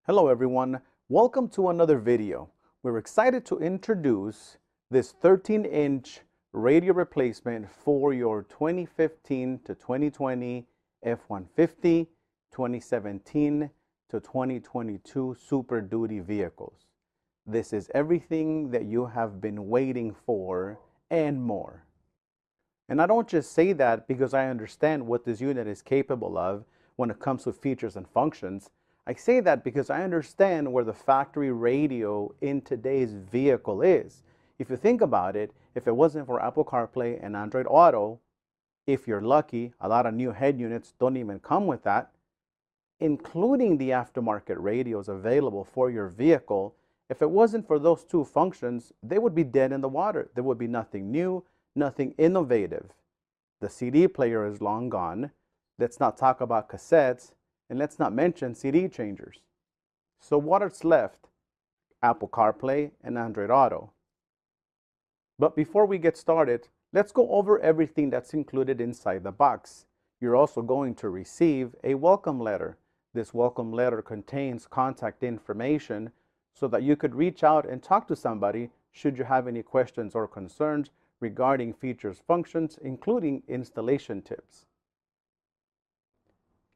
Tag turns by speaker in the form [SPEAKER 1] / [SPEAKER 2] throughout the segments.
[SPEAKER 1] Hello everyone, welcome to another video. We're excited to introduce this 13-inch radio replacement for your 2015 to 2020 F-150, 2017 to 2022 Super Duty vehicles. This is everything that you have been waiting for and more. And I don't just say that because I understand what this unit is capable of when it comes to features and functions. I say that because I understand where the factory radio in today's vehicle is. If you think about it, if it wasn't for Apple CarPlay and Android Auto, if you're lucky, a lot of new head units don't even come with that, including the aftermarket radios available for your vehicle. If it wasn't for those two functions, they would be dead in the water. There would be nothing new, nothing innovative. The CD player is long gone. Let's not talk about cassettes. And let's not mention CD changers. So what's left? Apple CarPlay and Android Auto. But before we get started, let's go over everything that's included inside the box. You're also going to receive a welcome letter. This welcome letter contains contact information so that you could reach out and talk to somebody should you have any questions or concerns regarding features, functions, including installation tips.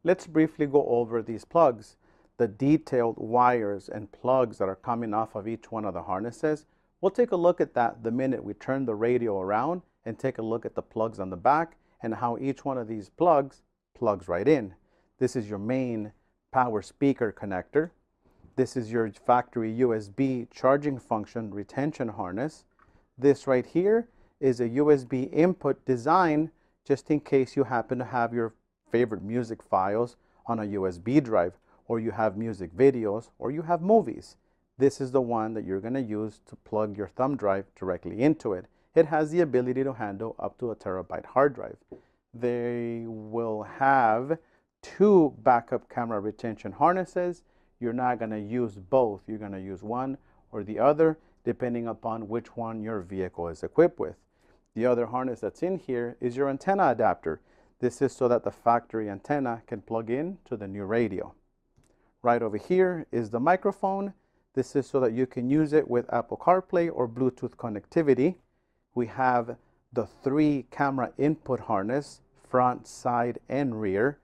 [SPEAKER 1] Let's briefly go over these plugs, the detailed wires and plugs that are coming off of each one of the harnesses. We'll take a look at that the minute we turn the radio around and take a look at the plugs on the back and how each one of these plugs plugs right in. This is your main power speaker connector. This is your factory USB charging function retention harness. This right here is a USB input design just in case you happen to have your favorite music files on a USB drive, or you have music videos, or you have movies. This is the one that you're going to use to plug your thumb drive directly into it. It has the ability to handle up to a terabyte hard drive. They will have two backup camera retention harnesses. You're not going to use both. You're going to use one or the other depending upon which one your vehicle is equipped with. The other harness that's in here is your antenna adapter. This is so that the factory antenna can plug in to the new radio. Right over here is the microphone. This is so that you can use it with Apple CarPlay or Bluetooth connectivity. We have the 3 camera input harness, front, side, and rear.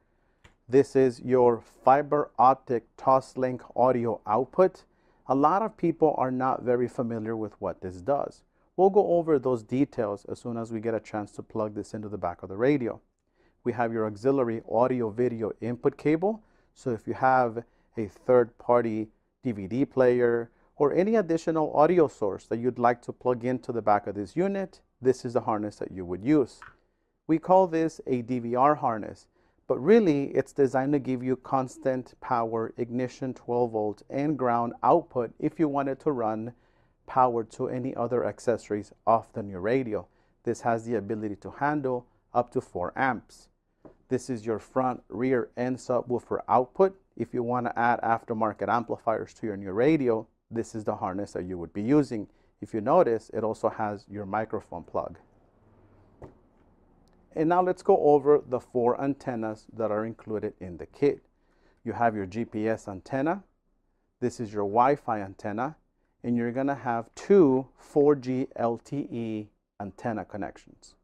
[SPEAKER 1] This is your fiber optic Toslink audio output. A lot of people are not very familiar with what this does. We'll go over those details as soon as we get a chance to plug this into the back of the radio. We have your auxiliary audio video input cable. So if you have a third-party DVD player or any additional audio source that you'd like to plug into the back of this unit, this is the harness that you would use. We call this a DVR harness, but really it's designed to give you constant power, ignition, 12 volts, and ground output if you wanted to run power to any other accessories off the new radio. This has the ability to handle up to 4 amps. This is your front, rear, and subwoofer output. If you want to add aftermarket amplifiers to your new radio, this is the harness that you would be using. If you notice, it also has your microphone plug. And now let's go over the 4 antennas that are included in the kit. You have your GPS antenna. This is your Wi-Fi antenna. And you're going to have 2 4G LTE antenna connections.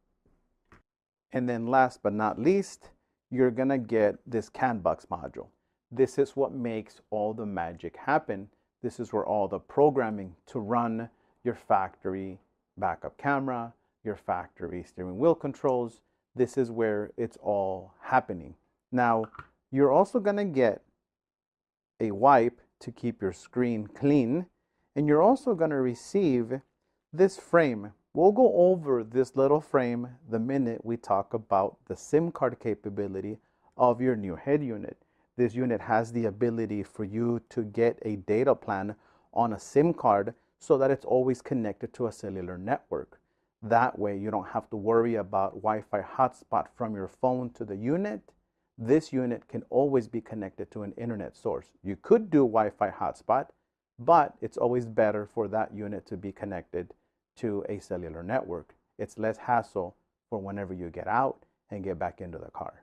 [SPEAKER 1] And then last but not least, you're going to get this CAN box module. This is what makes all the magic happen. This is where all the programming to run your factory backup camera, your factory steering wheel controls, this is where it's all happening. Now, you're also going to get a wipe to keep your screen clean, and you're also going to receive this frame. We'll go over this little frame the minute we talk about the SIM card capability of your new head unit. This unit has the ability for you to get a data plan on a SIM card so that it's always connected to a cellular network. That way you don't have to worry about Wi-Fi hotspot from your phone to the unit. This unit can always be connected to an internet source. You could do Wi-Fi hotspot, but it's always better for that unit to be connected to a cellular network. It's less hassle for whenever you get out and get back into the car.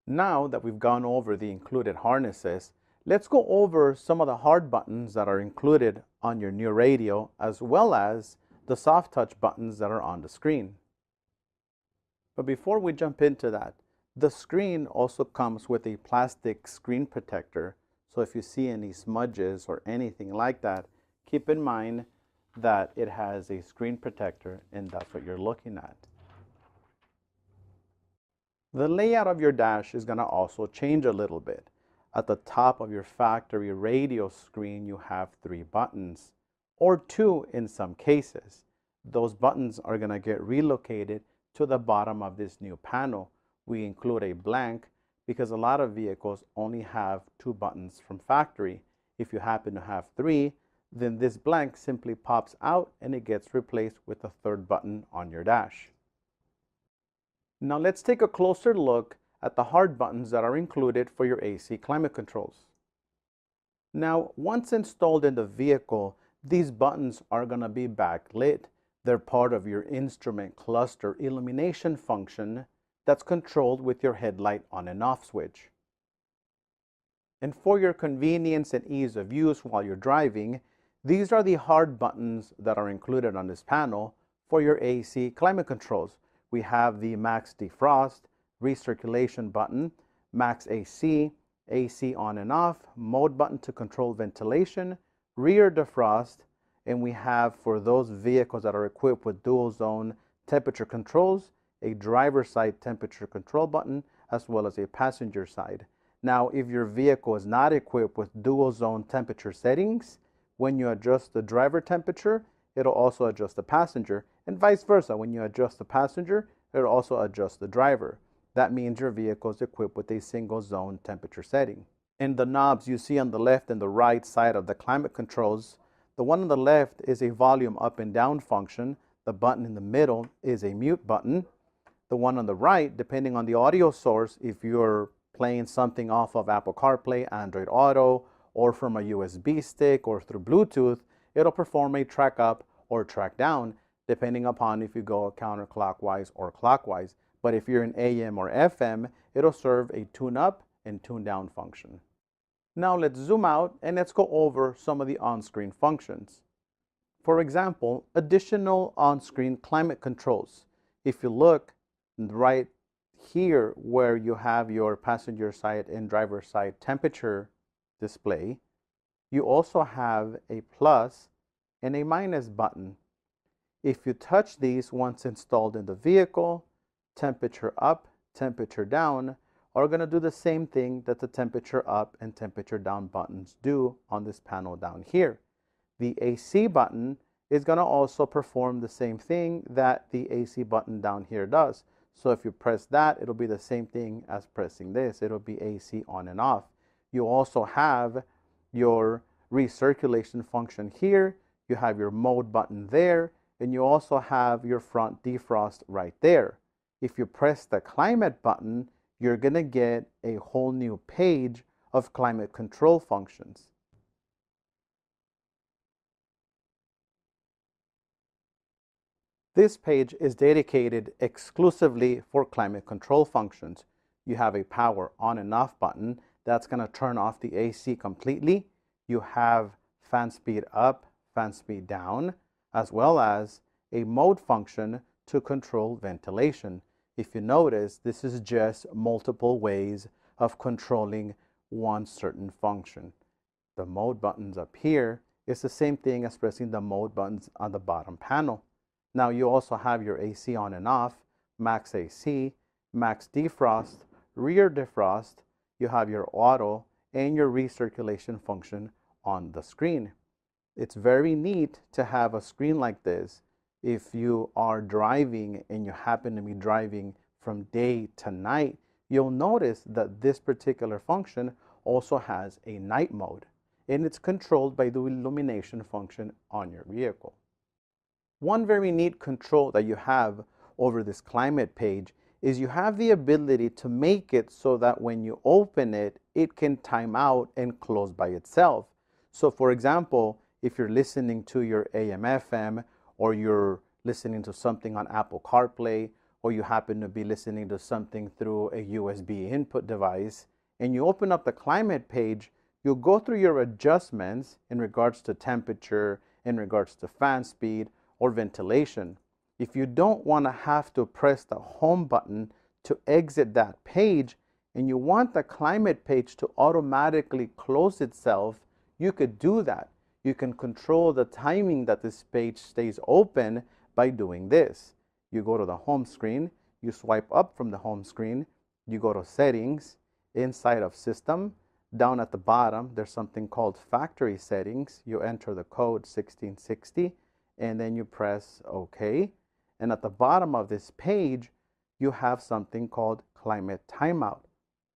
[SPEAKER 1] Now that we've gone over the included harnesses, let's go over some of the hard buttons that are included on your new radio, as well as the soft touch buttons that are on the screen. But before we jump into that, the screen also comes with a plastic screen protector. So if you see any smudges or anything like that, keep in mind that it has a screen protector, and that's what you're looking at. The layout of your dash is going to also change a little bit. At the top of your factory radio screen, you have 3 buttons, or 2 in some cases. Those buttons are going to get relocated to the bottom of this new panel. We include a blank because a lot of vehicles only have 2 buttons from factory. If you happen to have 3, then this blank simply pops out and it gets replaced with a 3rd button on your dash. Now let's take a closer look at the hard buttons that are included for your AC climate controls. Now, once installed in the vehicle, these buttons are going to be backlit. They're part of your instrument cluster illumination function that's controlled with your headlight on and off switch. And for your convenience and ease of use while you're driving, these are the hard buttons that are included on this panel for your AC climate controls. We have the max defrost, recirculation button, max AC, AC on and off, mode button to control ventilation, rear defrost, and we have, for those vehicles that are equipped with dual zone temperature controls, a driver side temperature control button, as well as a passenger side. Now, if your vehicle is not equipped with dual zone temperature settings, when you adjust the driver temperature, it'll also adjust the passenger, and vice versa. When you adjust the passenger, it'll also adjust the driver. That means your vehicle is equipped with a single zone temperature setting. And the knobs you see on the left and the right side of the climate controls, the one on the left is a volume up and down function. The button in the middle is a mute button. The one on the right, depending on the audio source, if you're playing something off of Apple CarPlay, Android Auto, or from a USB stick or through Bluetooth, it'll perform a track up or track down, depending upon if you go counterclockwise or clockwise. But if you're in AM or FM, it'll serve a tune up and tune down function. Now let's zoom out and let's go over some of the on-screen functions. For example, additional on-screen climate controls. If you look right here where you have your passenger side and driver side temperature display, you also have a plus and a minus button. If you touch these once installed in the vehicle, temperature up, temperature down are going to do the same thing that the temperature up and temperature down buttons do on this panel down here. The AC button is going to also perform the same thing that the AC button down here does. So if you press that, it'll be the same thing as pressing this. It'll be AC on and off. You also have your recirculation function here. You have your mode button there, and you also have your front defrost right there. If you press the climate button, you're going to get a whole new page of climate control functions. This page is dedicated exclusively for climate control functions. You have a power on and off button that's going to turn off the AC completely. You have fan speed up, fan speed down, as well as a mode function to control ventilation. If you notice, this is just multiple ways of controlling one certain function. The mode buttons up here is the same thing as pressing the mode buttons on the bottom panel. Now you also have your AC on and off, max AC, max defrost, rear defrost. You have your auto and your recirculation function on the screen. It's very neat to have a screen like this if you are driving and you happen to be driving from day to night. You'll notice that this particular function also has a night mode, and it's controlled by the illumination function on your vehicle. One very neat control that you have over this climate page is you have the ability to make it so that when you open it, it can time out and close by itself. So for example, if you're listening to your AM/FM, or you're listening to something on Apple CarPlay, or you happen to be listening to something through a USB input device, and you open up the climate page, you'll go through your adjustments in regards to temperature, in regards to fan speed, or ventilation. If you don't want to have to press the home button to exit that page, and you want the climate page to automatically close itself, you could do that. You can control the timing that this page stays open by doing this. You go to the home screen, you swipe up from the home screen, you go to settings, inside of system, down at the bottom, there's something called factory settings. You enter the code 1660, and then you press OK. And at the bottom of this page, you have something called climate timeout.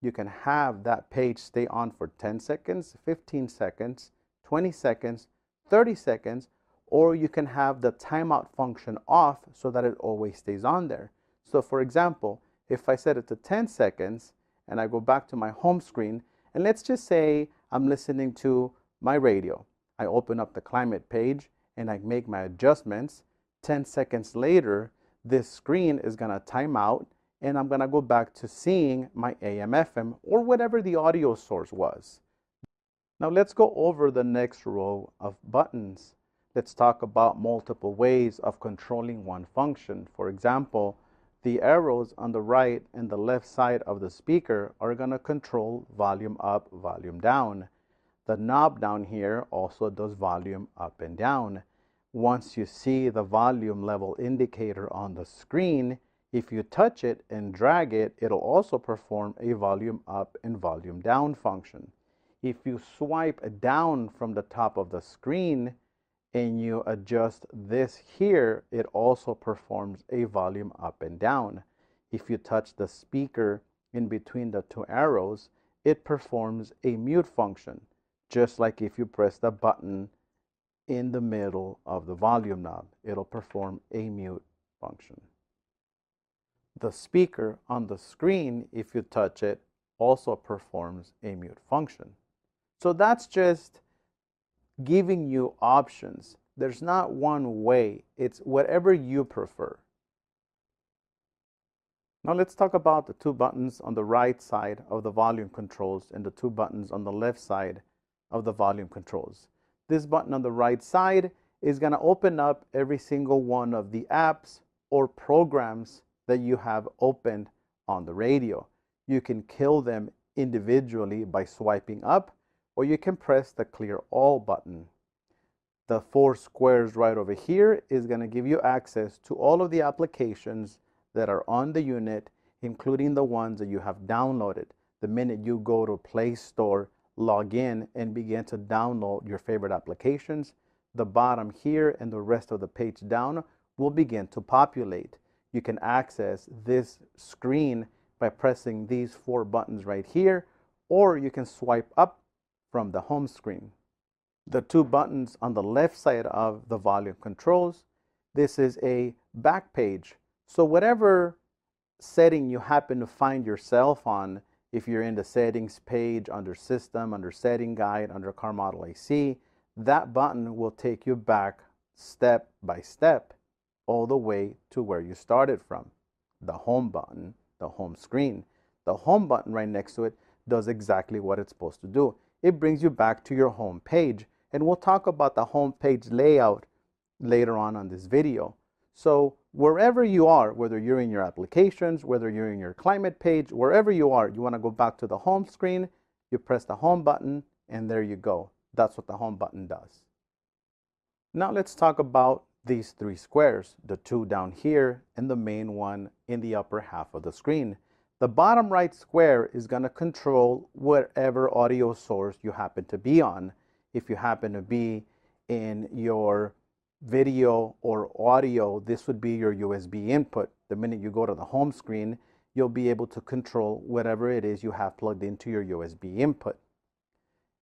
[SPEAKER 1] You can have that page stay on for 10 seconds, 15 seconds, 20 seconds, 30 seconds, or you can have the timeout function off so that it always stays on there. So for example, if I set it to 10 seconds and I go back to my home screen, and let's just say I'm listening to my radio. I open up the climate page and I make my adjustments. 10 seconds later, this screen is going to time out and I'm going to go back to seeing my AM, FM, or whatever the audio source was. Now let's go over the next row of buttons. Let's talk about multiple ways of controlling one function. For example, the arrows on the right and the left side of the speaker are going to control volume up, volume down. The knob down here also does volume up and down. Once you see the volume level indicator on the screen, if you touch it and drag it, it'll also perform a volume up and volume down function. If you swipe down from the top of the screen and you adjust this here, it also performs a volume up and down. If you touch the speaker in between the two arrows, it performs a mute function, just like if you press the button in the middle of the volume knob, it'll perform a mute function. The speaker on the screen, if you touch it, also performs a mute function. So that's just giving you options. There's not one way. It's whatever you prefer. Now let's talk about the two buttons on the right side of the volume controls and the two buttons on the left side of the volume controls. This button on the right side is going to open up every single one of the apps or programs that you have opened on the radio. You can kill them individually by swiping up, or you can press the clear all button. The 4 squares right over here is going to give you access to all of the applications that are on the unit, including the ones that you have downloaded. The minute you go to Play Store, log in and begin to download your favorite applications, the bottom here and the rest of the page down will begin to populate. You can access this screen by pressing these 4 buttons right here, or you can swipe up from the home screen. The 2 buttons on the left side of the volume controls, this is a back page. So whatever setting you happen to find yourself on, if you're in the settings page, under system, under setting guide, under car model IC, that button will take you back step by step all the way to where you started from. The home button, the home screen. The home button right next to it does exactly what it's supposed to do. It brings you back to your home page, and we'll talk about the home page layout later on this video. So wherever you are, whether you're in your applications, whether you're in your climate page, wherever you are, you want to go back to the home screen, you press the home button, and there you go. That's what the home button does. Now let's talk about these 3 squares, the 2 down here and the main one in the upper half of the screen. The bottom right square is going to control whatever audio source you happen to be on. If you happen to be in your video or audio, this would be your USB input. The minute you go to the home screen, you'll be able to control whatever it is you have plugged into your USB input.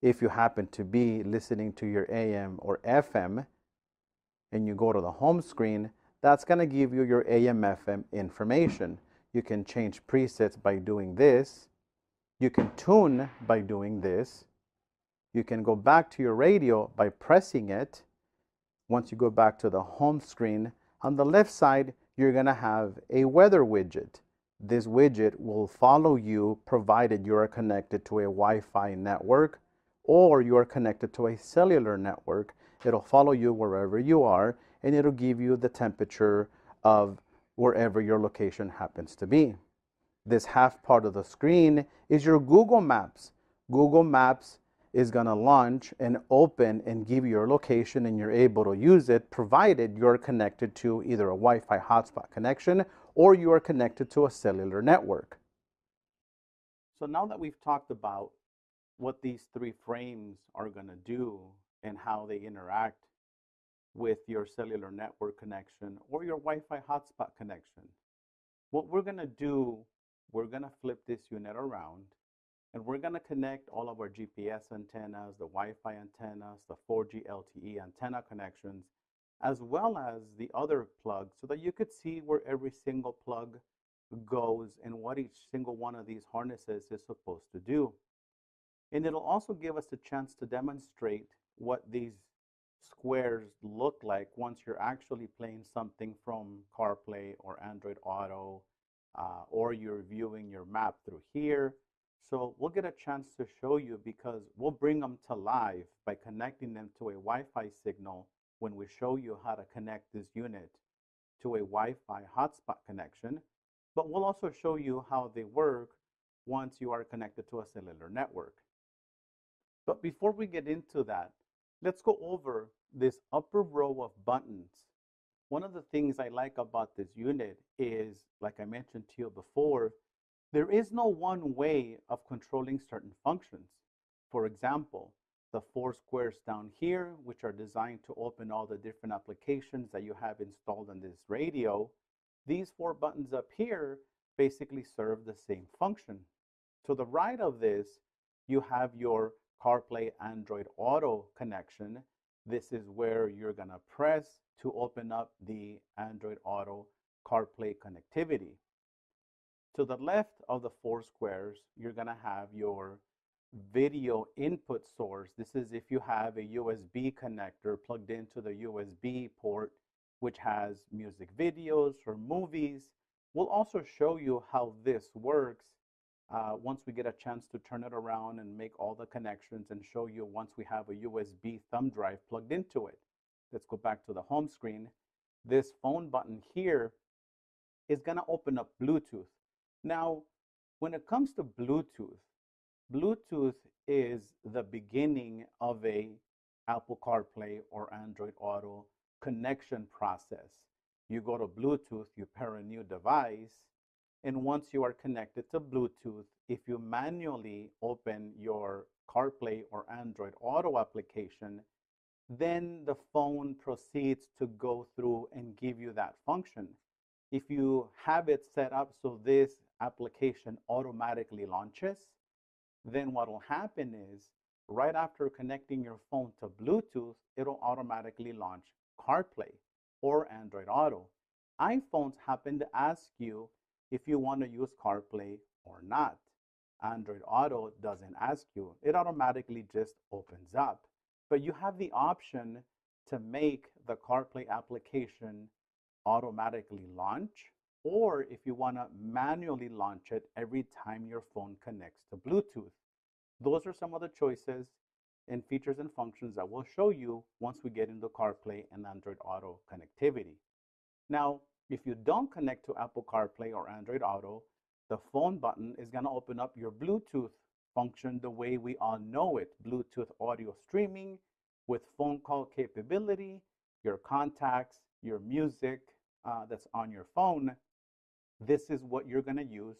[SPEAKER 1] If you happen to be listening to your AM or FM and you go to the home screen, that's going to give you your AM FM information. You can change presets by doing this. You can tune by doing this. You can go back to your radio by pressing it. Once you go back to the home screen, on the left side, you're going to have a weather widget. This widget will follow you provided you are connected to a Wi-Fi network or you are connected to a cellular network. It'll follow you wherever you are, and it'll give you the temperature of wherever your location happens to be. This half part of the screen is your Google Maps. Google Maps is going to launch and open and give you your location, and you're able to use it provided you're connected to either a Wi-Fi hotspot connection or you are connected to a cellular network. So now that we've talked about what these three frames are going to do and how they interact with your cellular network connection or your Wi-Fi hotspot connection, what we're going to do, we're going to flip this unit around and we're going to connect all of our GPS antennas, the Wi-Fi antennas, the 4G LTE antenna connections, as well as the other plugs so that you could see where every single plug goes and what each single one of these harnesses is supposed to do. And it'll also give us a chance to demonstrate what these squares look like once you're actually playing something from CarPlay or Android Auto, or you're viewing your map through here. So we'll get a chance to show you because we'll bring them to life by connecting them to a Wi-Fi signal when we show you how to connect this unit to a Wi-Fi hotspot connection. But we'll also show you how they work once you are connected to a cellular network. But before we get into that, let's go over this upper row of buttons. One of the things I like about this unit is, like I mentioned to you before, there is no one way of controlling certain functions. For example, the four squares down here, which are designed to open all the different applications that you have installed on this radio, these four buttons up here basically serve the same function. To the right of this, you have your CarPlay Android Auto connection. This is where you're going to press to open up the Android Auto CarPlay connectivity. To the left of the four squares, you're going to have your video input source. This is if you have a USB connector plugged into the USB port, which has music videos or movies. We'll also show you how this works once we get a chance to turn it around and make all the connections and show you once we have a USB thumb drive plugged into it. Let's go back to the home screen. This phone button here is going to open up Bluetooth. Now, when it comes to Bluetooth, Bluetooth is the beginning of a Apple CarPlay or Android Auto connection process. You go to Bluetooth, you pair a new device, and once you are connected to Bluetooth, if you manually open your CarPlay or Android Auto application, then the phone proceeds to go through and give you that function. If you have it set up so this application automatically launches, then what will happen is right after connecting your phone to Bluetooth, it'll automatically launch CarPlay or Android Auto. iPhones happen to ask you if you want to use CarPlay or not. Android Auto doesn't ask you. It automatically just opens up. But you have the option to make the CarPlay application automatically launch, or if you want to manually launch it every time your phone connects to Bluetooth. Those are some of the choices and features and functions that we'll show you once we get into CarPlay and Android Auto connectivity. Now, if you don't connect to Apple CarPlay or Android Auto, the phone button is going to open up your Bluetooth function the way we all know it. Bluetooth audio streaming with phone call capability, your contacts, your music that's on your phone. This is what you're going to use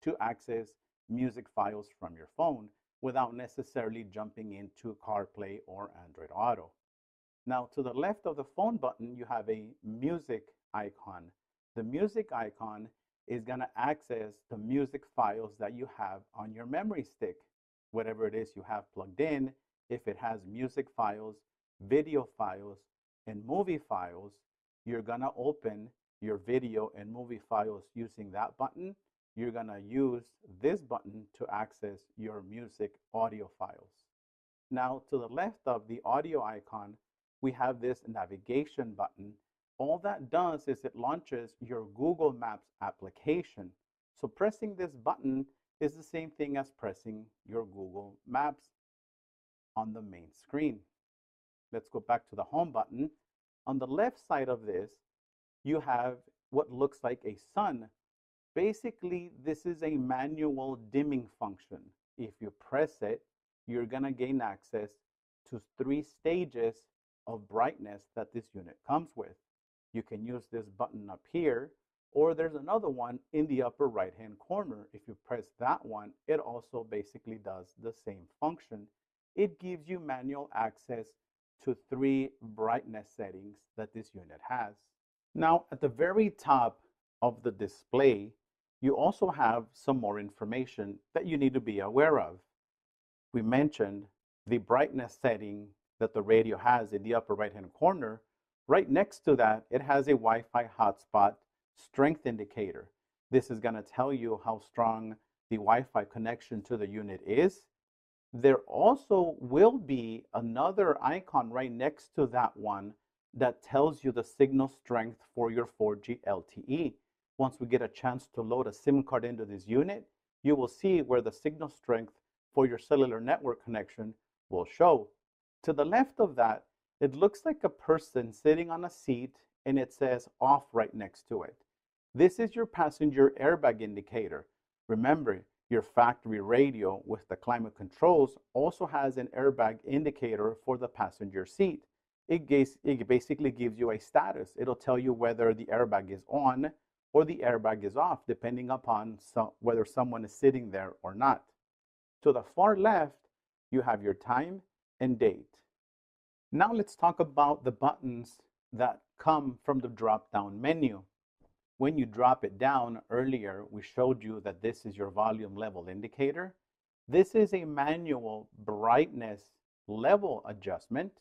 [SPEAKER 1] to access music files from your phone without necessarily jumping into CarPlay or Android Auto. Now, to the left of the phone button, you have a music icon. The music icon is going to access the music files that you have on your memory stick, whatever it is you have plugged in. If it has music files, video files, and movie files, you're going to open your video and movie files using that button. You're going to use this button to access your music audio files. Now, to the left of the audio icon, we have this navigation button. All that does is it launches your Google Maps application. So pressing this button is the same thing as pressing your Google Maps on the main screen. Let's go back to the home button. On the left side of this, you have what looks like a sun. Basically, this is a manual dimming function. If you press it, you're going to gain access to 3 stages of brightness that this unit comes with. You can use this button up here, or there's another one in the upper right-hand corner. If you press that one, it also basically does the same function. It gives you manual access to 3 brightness settings that this unit has. Now, at the very top of the display, you also have some more information that you need to be aware of. We mentioned the brightness setting that the radio has in the upper right-hand corner. Right next to that, it has a Wi-Fi hotspot strength indicator. This is going to tell you how strong the Wi-Fi connection to the unit is. There also will be another icon right next to that one that tells you the signal strength for your 4G LTE. Once we get a chance to load a SIM card into this unit, you will see where the signal strength for your cellular network connection will show. To the left of that, it looks like a person sitting on a seat and it says off right next to it. This is your passenger airbag indicator. Remember, your factory radio with the climate controls also has an airbag indicator for the passenger seat. It basically gives you a status. It'll tell you whether the airbag is on or the airbag is off, depending upon whether someone is sitting there or not. To the far left, you have your time and date. Now let's talk about the buttons that come from the drop-down menu. When you drop it down earlier, we showed you that this is your volume level indicator. This is a manual brightness level adjustment.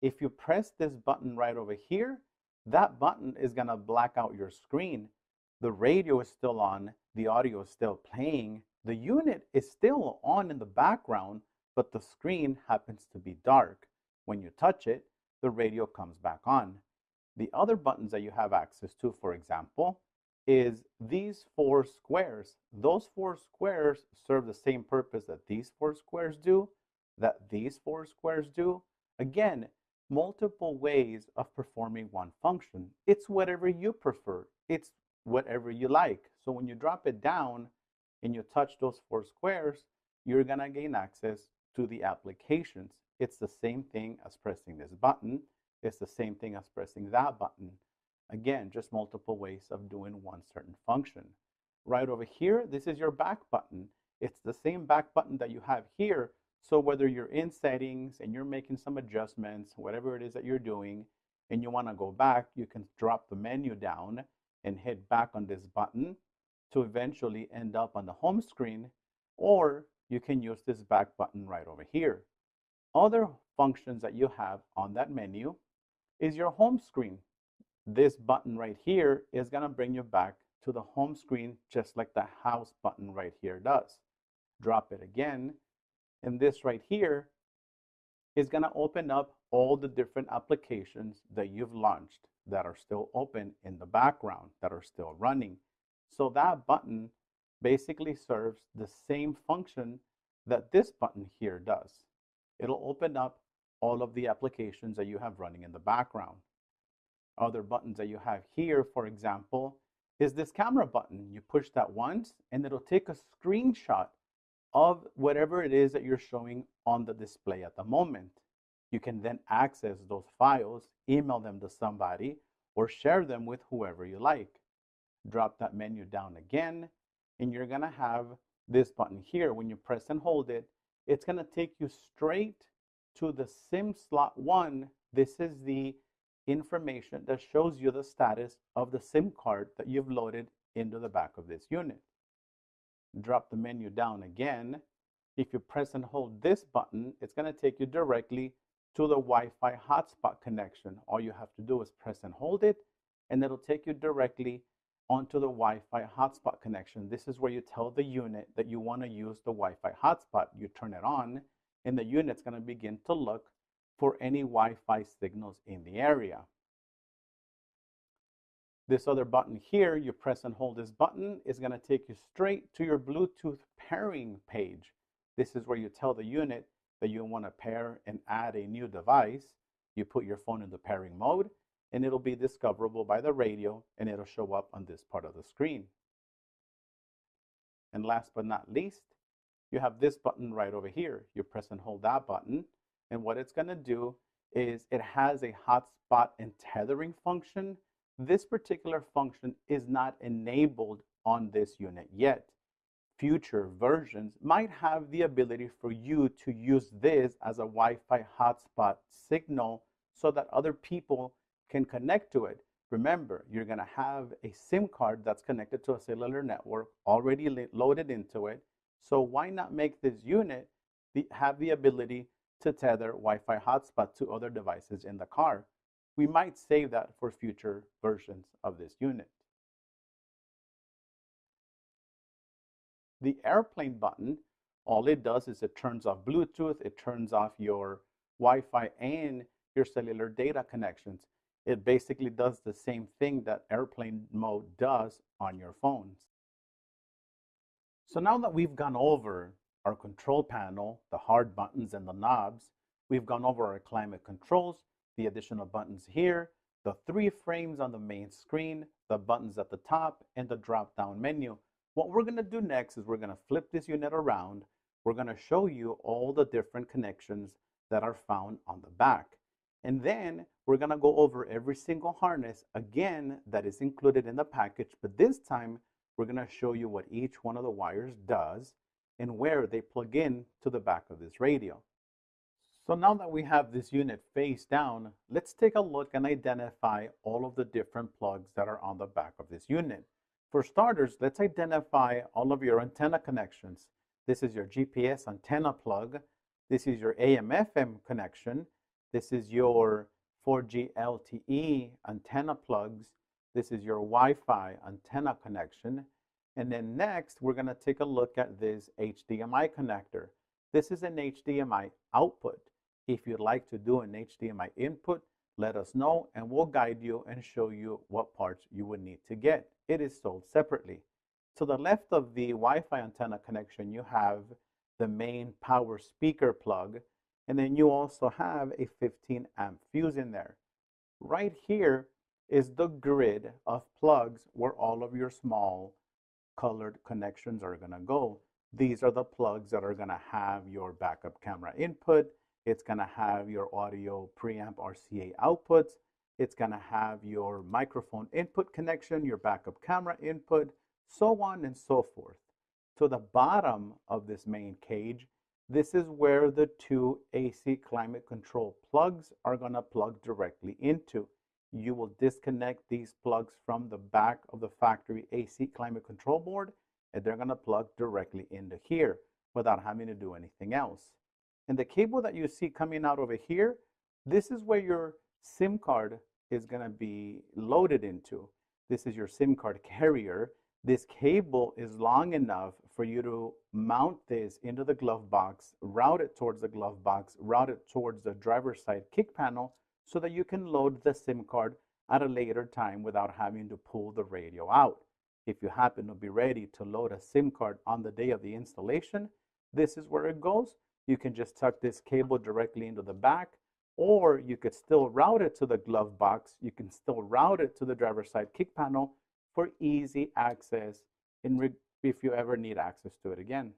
[SPEAKER 1] If you press this button right over here, that button is going to black out your screen. The radio is still on, the audio is still playing, the unit is still on in the background, but the screen happens to be dark. When you touch it, the radio comes back on. The other buttons that you have access to, for example, is these 4 squares. Those 4 squares serve the same purpose that these 4 squares do, that these 4 squares do. Again, multiple ways of performing one function. It's whatever you prefer. It's whatever you like. So when you drop it down and you touch those 4 squares, you're going to gain access to the applications. It's the same thing as pressing this button. It's the same thing as pressing that button. Again, just multiple ways of doing one certain function. Right over here, this is your back button. It's the same back button that you have here. So whether you're in settings and you're making some adjustments, whatever it is that you're doing, and you want to go back, you can drop the menu down and hit back on this button to eventually end up on the home screen, or you can use this back button right over here. Other functions that you have on that menu is your home screen. This button right here is going to bring you back to the home screen just like the house button right here does. Drop it again, and this right here is going to open up all the different applications that you've launched that are still open in the background, that are still running. So that button basically serves the same function that this button here does. It'll open up all of the applications that you have running in the background. Other buttons that you have here, for example, is this camera button. You push that once and it'll take a screenshot of whatever it is that you're showing on the display at the moment. You can then access those files, email them to somebody, or share them with whoever you like. Drop that menu down again, and you're going to have this button here. When you press and hold it, it's going to take you straight to the SIM slot 1. This is the information that shows you the status of the SIM card that you've loaded into the back of this unit. Drop the menu down again. If you press and hold this button, it's going to take you directly to the Wi-Fi hotspot connection. All you have to do is press and hold it, and it'll take you directly onto the Wi-Fi hotspot connection. This is where you tell the unit that you want to use the Wi-Fi hotspot. You turn it on, and the unit's going to begin to look for any Wi-Fi signals in the area. This other button here, you press and hold this button, is going to take you straight to your Bluetooth pairing page. This is where you tell the unit that you want to pair and add a new device. You put your phone in the pairing mode, and it'll be discoverable by the radio, and it'll show up on this part of the screen. And last but not least, you have this button right over here. You press and hold that button, and what it's going to do is it has a hotspot and tethering function. This particular function is not enabled on this unit yet. Future versions might have the ability for you to use this as a Wi-Fi hotspot signal so that other people can connect to it. Remember, you're going to have a SIM card that's connected to a cellular network already loaded into it. So why not make this unit have the ability to tether Wi-Fi hotspot to other devices in the car? We might save that for future versions of this unit. The airplane button, all it does is it turns off Bluetooth, it turns off your Wi-Fi and your cellular data connections. It basically does the same thing that airplane mode does on your phones. So now that we've gone over our control panel, the hard buttons and the knobs, we've gone over our climate controls, the additional buttons here, the 3 frames on the main screen, the buttons at the top, and the drop-down menu. What we're going to do next is we're going to flip this unit around. We're going to show you all the different connections that are found on the back. And then we're going to go over every single harness again that is included in the package, but this time we're going to show you what each one of the wires does and where they plug in to the back of this radio. So now that we have this unit face down, let's take a look and identify all of the different plugs that are on the back of this unit. For starters, let's identify all of your antenna connections. This is your GPS antenna plug. This is your AM/FM connection. This is your 4G LTE antenna plugs. This is your Wi-Fi antenna connection. And then next, we're going to take a look at this HDMI connector. This is an HDMI output. If you'd like to do an HDMI input, let us know and we'll guide you and show you what parts you would need to get. It is sold separately. To the left of the Wi-Fi antenna connection, you have the main power speaker plug, and then you also have a 15 amp fuse in there. Right here is the grid of plugs where all of your small colored connections are going to go. These are the plugs that are going to have your backup camera input. It's going to have your audio preamp RCA outputs. It's going to have your microphone input connection, your backup camera input, so on and so forth. To the bottom of this main cage, this is where the 2 AC climate control plugs are going to plug directly into. You will disconnect these plugs from the back of the factory AC climate control board, and they're going to plug directly into here without having to do anything else. And the cable that you see coming out over here, this is where your SIM card is going to be loaded into. This is your SIM card carrier. This cable is long enough for you to mount this into the glove box, route it towards the glove box, route it towards the driver's side kick panel so that you can load the SIM card at a later time without having to pull the radio out. If you happen to be ready to load a SIM card on the day of the installation, this is where it goes. You can just tuck this cable directly into the back, or you could still route it to the glove box. You can still route it to the driver's side kick panel for easy access if you ever need access to it again.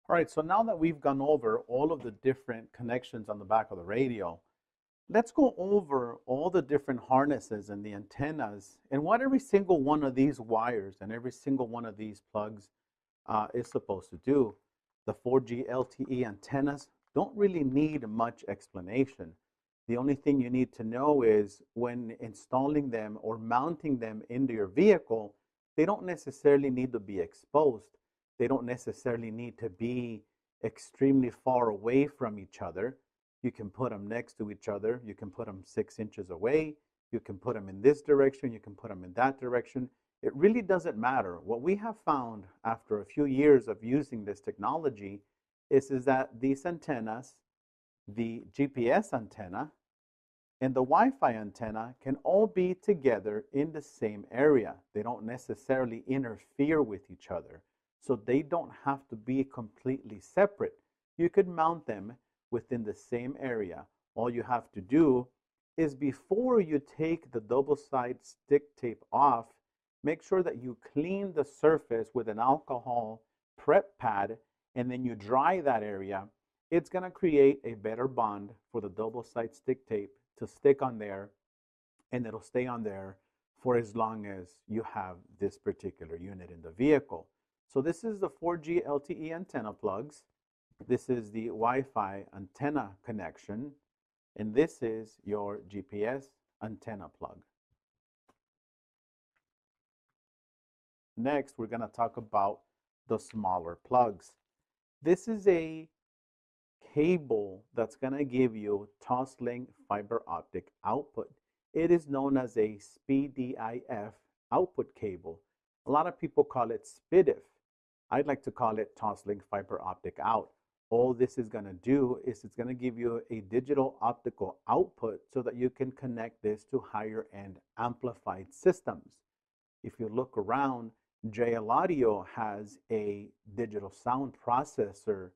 [SPEAKER 1] All right, so now that we've gone over all of the different connections on the back of the radio, let's go over all the different harnesses and the antennas and what every single one of these wires and every single one of these plugs is supposed to do. The 4G LTE antennas don't really need much explanation. The only thing you need to know is when installing them or mounting them into your vehicle, they don't necessarily need to be exposed. They don't necessarily need to be extremely far away from each other. You can put them next to each other. You can put them 6 inches away. You can put them in this direction. You can put them in that direction. It really doesn't matter. What we have found after a few years of using this technology is that these antennas, the GPS antenna and the Wi-Fi antenna can all be together in the same area. They don't necessarily interfere with each other, so they don't have to be completely separate. You could mount them within the same area. All you have to do is before you take the double-side stick tape off, make sure that you clean the surface with an alcohol prep pad, and then you dry that area. It's going to create a better bond for the double-side stick tape to stick on there, and it'll stay on there for as long as you have this particular unit in the vehicle. So this is the 4G LTE antenna plugs. This is the Wi-Fi antenna connection, and this is your GPS antenna plug. Next, we're going to talk about the smaller plugs. This is a cable that's going to give you Toslink fiber optic output. It is known as a SPDIF output cable. A lot of people call it SPDIF. I'd like to call it Toslink fiber optic out. All this is going to do is it's going to give you a digital optical output so that you can connect this to higher end amplified systems. If you look around, JL Audio has a digital sound processor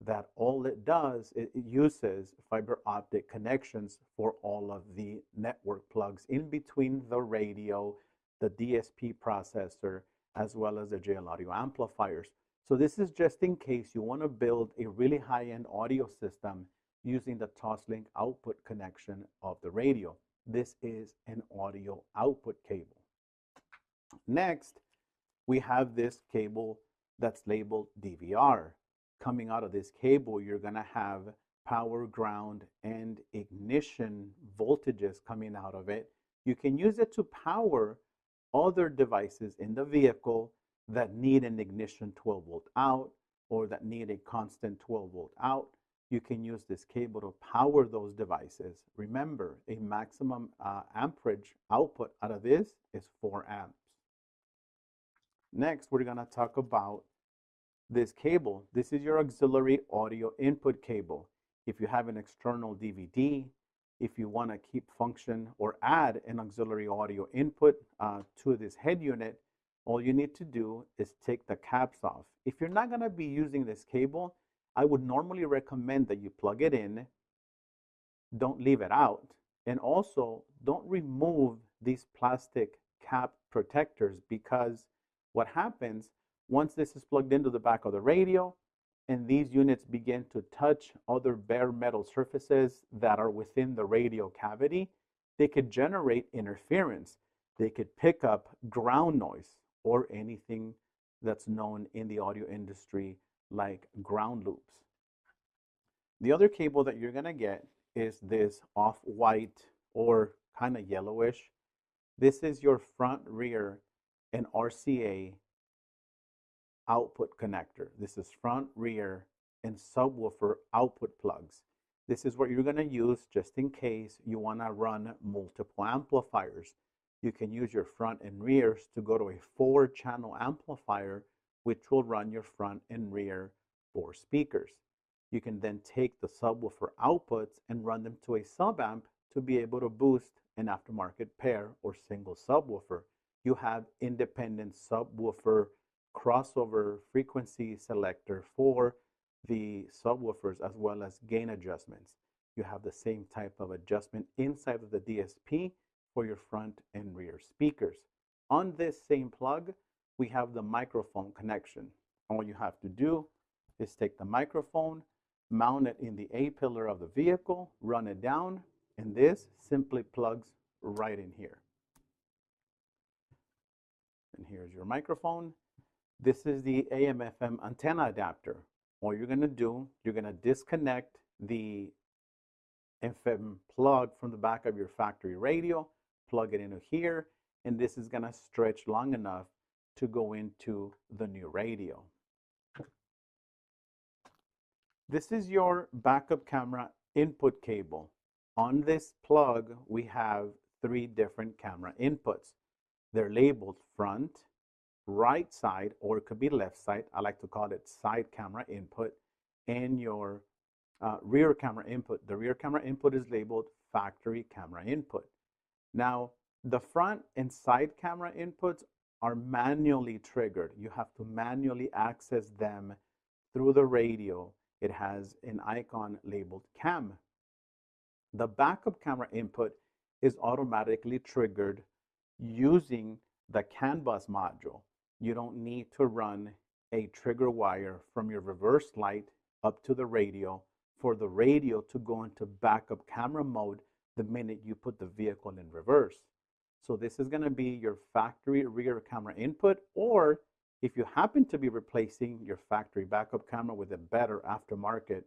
[SPEAKER 1] that all it does, it uses fiber optic connections for all of the network plugs in between the radio, the DSP processor, as well as the JL Audio amplifiers. So this is just in case you want to build a really high-end audio system using the Toslink output connection of the radio. This is an audio output cable. Next, we have this cable that's labeled DVR. Coming out of this cable, you're going to have power, ground, and ignition voltages coming out of it. You can use it to power other devices in the vehicle that need an ignition 12-volt out or that need a constant 12-volt out. You can use this cable to power those devices. Remember, a maximum amperage output out of this is 4 amps. Next, we're going to talk about this cable. This is your auxiliary audio input cable. If you have an external DVD, if you want to keep function or add an auxiliary audio input to this head unit, all you need to do is take the caps off. If you're not going to be using this cable, I would normally recommend that you plug it in, don't leave it out, and also don't remove these plastic cap protectors, because what happens once this is plugged into the back of the radio and these units begin to touch other bare metal surfaces that are within the radio cavity, they could generate interference. They could pick up ground noise or anything that's known in the audio industry like ground loops. The other cable that you're going to get is this off-white or kind of yellowish. This is your front, rear, and RCA output connector. This is front, rear, and subwoofer output plugs. This is what you're going to use just in case you want to run multiple amplifiers. You can use your front and rears to go to a 4-channel amplifier, which will run your front and rear 4 speakers. You can then take the subwoofer outputs and run them to a sub-amp to be able to boost an aftermarket pair or single subwoofer. You have independent subwoofer crossover frequency selector for the subwoofers, as well as gain adjustments. You have the same type of adjustment inside of the DSP for your front and rear speakers. On this same plug, we have the microphone connection. All you have to do is take the microphone, mount it in the A-pillar of the vehicle, run it down, and this simply plugs right in here. And here's your microphone. This is the AM/FM antenna adapter. All you're going to do, you're going to disconnect the FM plug from the back of your factory radio, plug it into here, and this is going to stretch long enough to go into the new radio. This is your backup camera input cable. On this plug, we have 3 different camera inputs. They're labeled front, right side, or it could be left side. I like to call it side camera input, and your rear camera input. The rear camera input is labeled factory camera input. Now, the front and side camera inputs are manually triggered. You have to manually access them through the radio. It has an icon labeled cam. The backup camera input is automatically triggered using the CAN bus module. You don't need to run a trigger wire from your reverse light up to the radio for the radio to go into backup camera mode the minute you put the vehicle in reverse. So this is going to be your factory rear camera input, or if you happen to be replacing your factory backup camera with a better aftermarket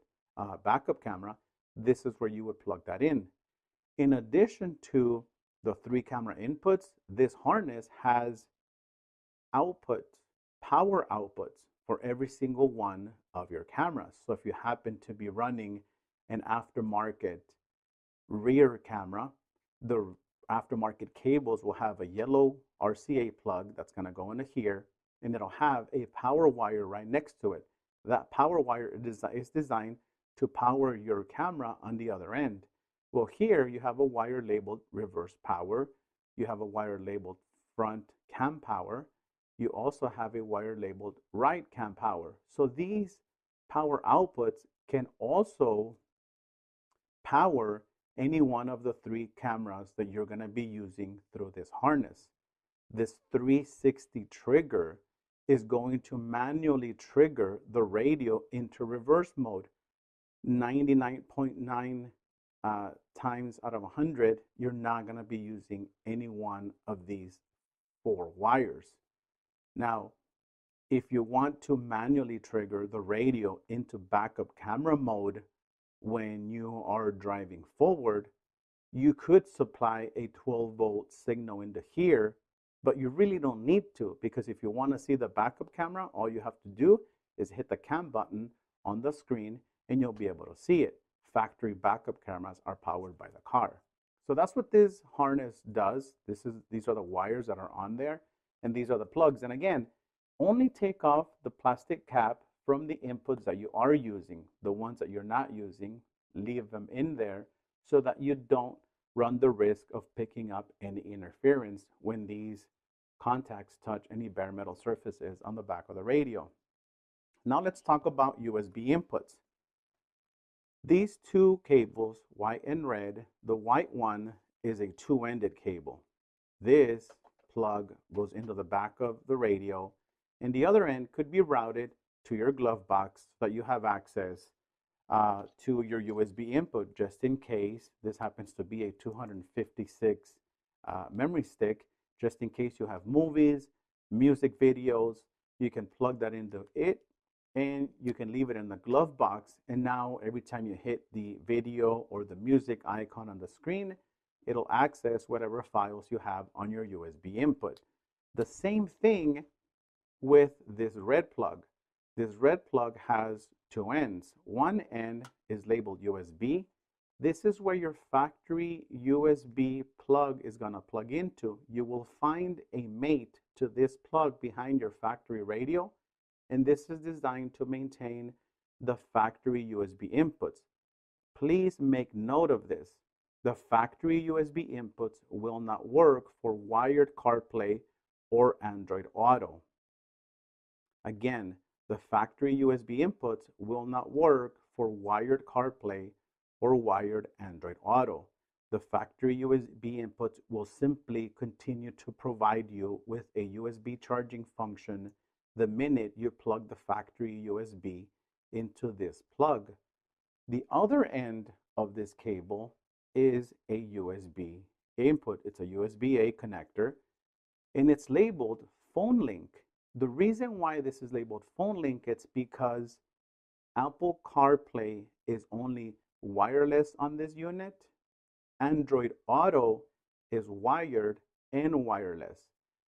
[SPEAKER 1] backup camera, this is where you would plug that in. In addition to the 3 camera inputs, this harness has outputs, power outputs for every single one of your cameras. So if you happen to be running an aftermarket rear camera, the aftermarket cables will have a yellow RCA plug that's going to go into here, and it'll have a power wire right next to it. That power wire is designed to power your camera on the other end. Well, here you have a wire labeled reverse power. You have a wire labeled front cam power. You also have a wire labeled right cam power. So these power outputs can also power any one of the 3 cameras that you're going to be using through this harness. This 360 trigger is going to manually trigger the radio into reverse mode. 99.9 times out of 100, you're not going to be using any one of these 4 wires. Now, if you want to manually trigger the radio into backup camera mode when you are driving forward, you could supply a 12-volt signal into here, but you really don't need to, because if you want to see the backup camera, all you have to do is hit the cam button on the screen and you'll be able to see it. Factory backup cameras are powered by the car. So that's what this harness does. These are the wires that are on there, and these are the plugs. And again, only take off the plastic cap from the inputs that you are using. The ones that you're not using, leave them in there so that you don't run the risk of picking up any interference when these contacts touch any bare metal surfaces on the back of the radio. Now let's talk about USB inputs. These 2 cables, white and red, the white one is a 2-ended cable. This plug goes into the back of the radio, and the other end could be routed to your glove box so that you have access to your USB input, just in case this happens to be a 256 memory stick. Just in case you have movies, music videos, you can plug that into it, and you can leave it in the glove box, and now every time you hit the video or the music icon on the screen, it'll access whatever files you have on your USB input. The same thing with this red plug. This red plug has 2 ends. One end is labeled USB. This is where your factory USB plug is going to plug into. You will find a mate to this plug behind your factory radio, and this is designed to maintain the factory USB inputs. Please make note of this. The factory USB inputs will not work for wired CarPlay or Android Auto. Again, the factory USB inputs will not work for wired CarPlay or wired Android Auto. The factory USB inputs will simply continue to provide you with a USB charging function the minute you plug the factory USB into this plug. The other end of this cable is a USB input. It's a USB-A connector, and it's labeled phone link. The reason why this is labeled phone link is because Apple CarPlay is only wireless on this unit. Android Auto is wired and wireless.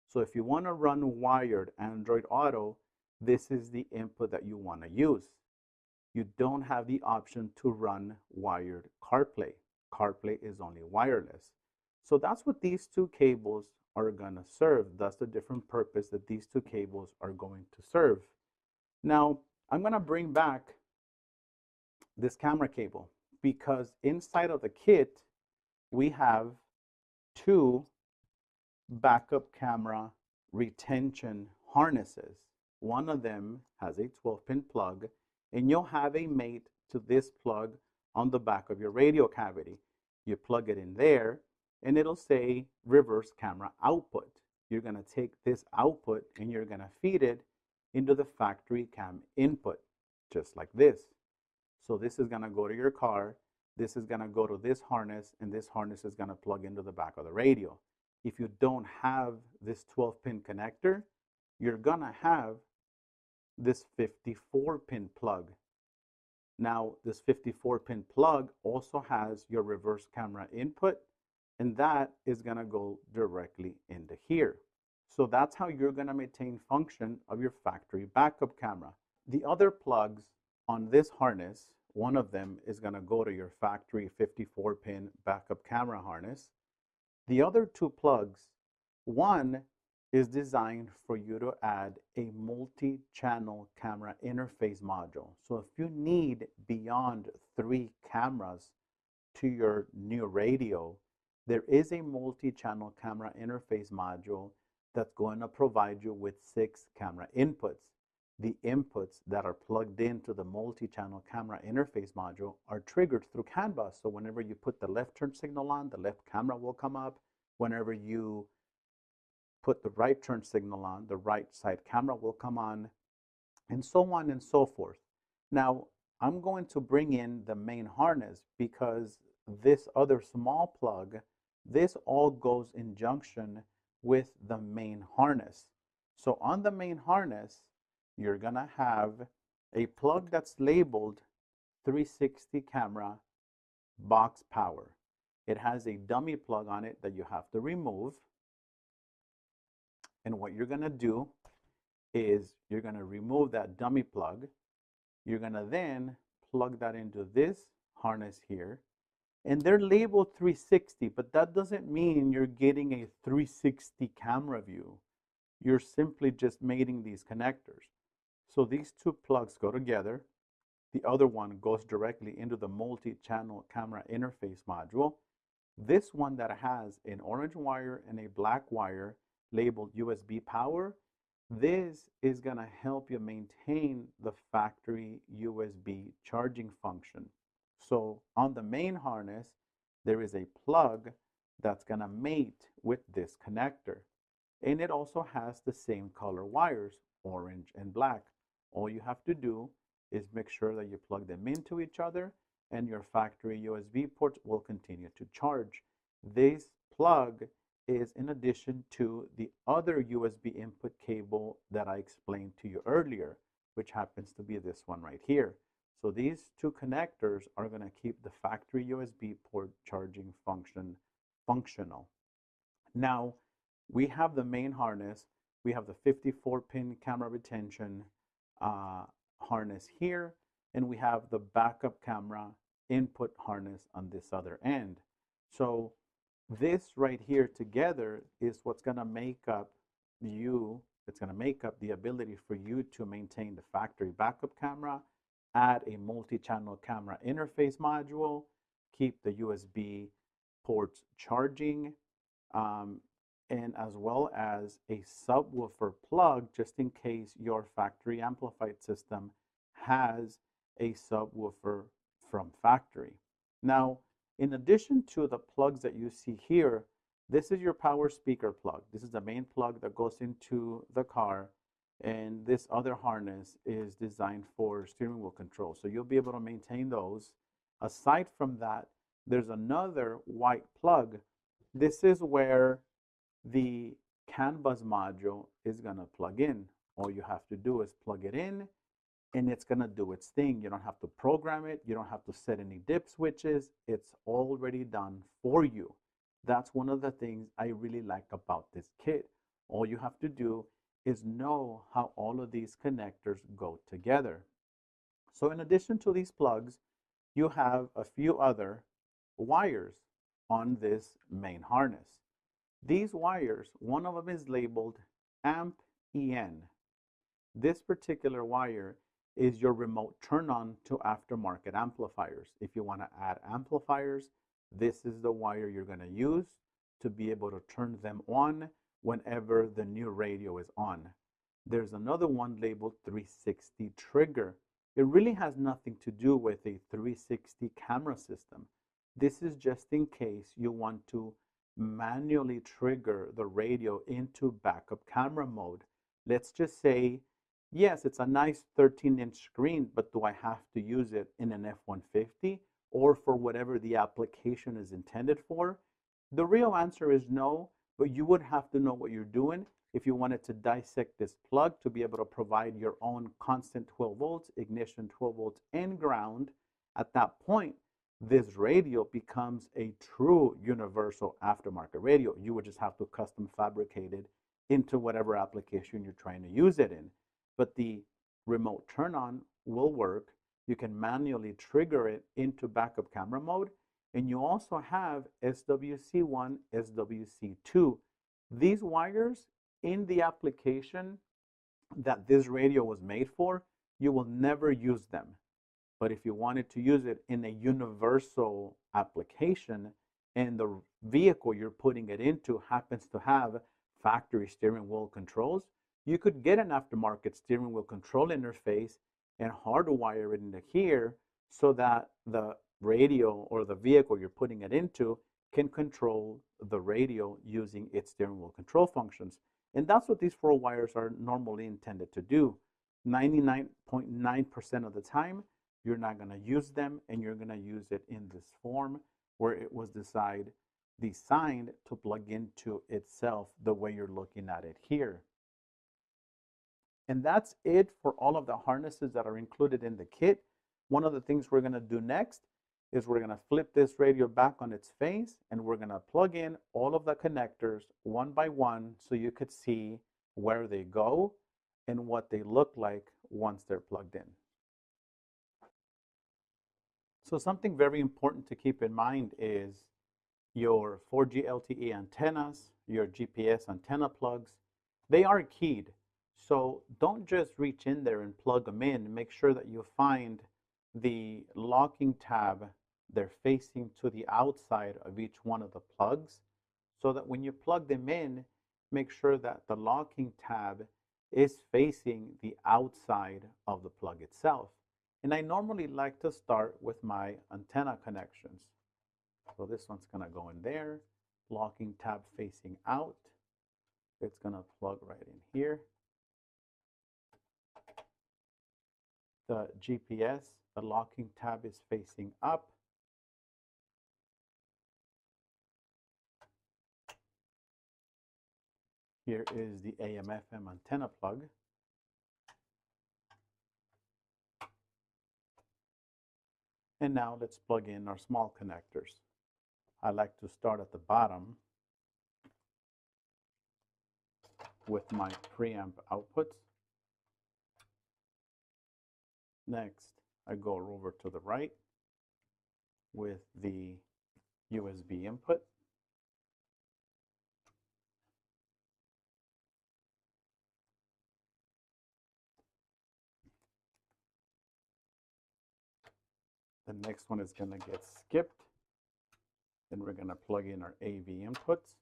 [SPEAKER 1] So if you want to run wired Android Auto, this is the input that you want to use. You don't have the option to run wired CarPlay. CarPlay is only wireless. So that's what these 2 cables are going to serve. That's the different purpose that these 2 cables are going to serve. Now, I'm going to bring back this camera cable, because inside of the kit we have two backup camera retention harnesses. One of them has a 12-pin plug, and you'll have a mate to this plug on the back of your radio cavity. You plug it in there, and it'll say reverse camera output. You're going to take this output and you're going to feed it into the factory cam input, just like this. So this is going to go to your car, this is going to go to this harness, and this harness is going to plug into the back of the radio. If you don't have this 12-pin connector, you're going to have this 54-pin plug. Now, this 54-pin plug also has your reverse camera input, and that is going to go directly into here. So that's how you're going to maintain function of your factory backup camera. The other plugs on this harness, one of them is going to go to your factory 54-pin backup camera harness. The other two plugs, one is designed for you to add a multi-channel camera interface module. So if you need beyond 3 cameras to your new radio, there is a multi-channel camera interface module that's going to provide you with 6 camera inputs. The inputs that are plugged into the multi-channel camera interface module are triggered through CAN bus. So whenever you put the left turn signal on, the left camera will come up. Whenever you put the right turn signal on, the right side camera will come on, and so on and so forth. Now, I'm going to bring in the main harness because this other small plug, this all goes in junction with the main harness. So on the main harness, you're going to have a plug that's labeled 360 camera box power. It has a dummy plug on it that you have to remove. And what you're going to do is you're going to remove that dummy plug. You're going to then plug that into this harness here. And they're labeled 360, but that doesn't mean you're getting a 360 camera view. You're simply just mating these connectors. So these two plugs go together. The other one goes directly into the multi-channel camera interface module. This one that has an orange wire and a black wire labeled USB power, this is going to help you maintain the factory USB charging function. So on the main harness, there is a plug that's going to mate with this connector. And it also has the same color wires, orange and black. All you have to do is make sure that you plug them into each other and your factory USB ports will continue to charge. This plug is in addition to the other USB input cable that I explained to you earlier, which happens to be this one right here. So these two connectors are going to keep the factory USB port charging function functional. Now, we have the main harness. We have the 54-pin camera retention harness here, and we have the backup camera input harness on this other end. So this right here together is what's going to make up it's going to make up the ability for you to maintain the factory backup camera, add a multi-channel camera interface module, keep the USB ports charging, and as well as a subwoofer plug just in case your factory amplified system has a subwoofer from factory. Now, in addition to the plugs that you see here, this is your power speaker plug. This is the main plug that goes into the car, and this other harness is designed for steering wheel control. So you'll be able to maintain those. Aside from that, there's another white plug. This is where the CAN bus module is going to plug in. All you have to do is plug it in and it's going to do its thing. You don't have to program it. You don't have to set any dip switches. It's already done for you. That's one of the things I really like about this kit. All you have to do is know how all of these connectors go together. So in addition to these plugs, you have a few other wires on this main harness. These wires, one of them is labeled AMP-EN. This particular wire is your remote turn on to aftermarket amplifiers. If you want to add amplifiers, this is the wire you're going to use to be able to turn them on whenever the new radio is on. There's another one labeled 360 trigger. It really has nothing to do with a 360 camera system. This is just in case you want to manually trigger the radio into backup camera mode. Let's just say, yes, it's a nice 13-inch screen, but do I have to use it in an F-150 or for whatever the application is intended for? The real answer is no, but you would have to know what you're doing if you wanted to dissect this plug to be able to provide your own constant 12 volts, ignition 12 volts, and ground. At that point, this radio becomes a true universal aftermarket radio. You would just have to custom fabricate it into whatever application you're trying to use it in. But the remote turn on will work. You can manually trigger it into backup camera mode. And you also have SWC1, SWC2. These wires in the application that this radio was made for, you will never use them. But if you wanted to use it in a universal application and the vehicle you're putting it into happens to have factory steering wheel controls, you could get an aftermarket steering wheel control interface and hardwire it into here so that the radio or the vehicle you're putting it into can control the radio using its steering wheel control functions. And that's what these 4 wires are normally intended to do. 99.9% of the time, you're not going to use them, and you're going to use it in this form where it was designed to plug into itself the way you're looking at it here. And that's it for all of the harnesses that are included in the kit. One of the things we're going to do next is we're going to flip this radio back on its face, and we're going to plug in all of the connectors one by one so you could see where they go and what they look like once they're plugged in. So something very important to keep in mind is your 4G LTE antennas, your GPS antenna plugs, they are keyed. So don't just reach in there and plug them in. Make sure that you find the locking tab, they're facing to the outside of each one of the plugs, so that when you plug them in, make sure that the locking tab is facing the outside of the plug itself. And I normally like to start with my antenna connections. So this one's going to go in there, locking tab facing out. It's going to plug right in here. The GPS, the locking tab is facing up. Here is the AM/FM antenna plug. And now let's plug in our small connectors. I like to start at the bottom with my preamp outputs. Next, I go over to the right with the USB input. The next one is going to get skipped. Then we're going to plug in our AV inputs.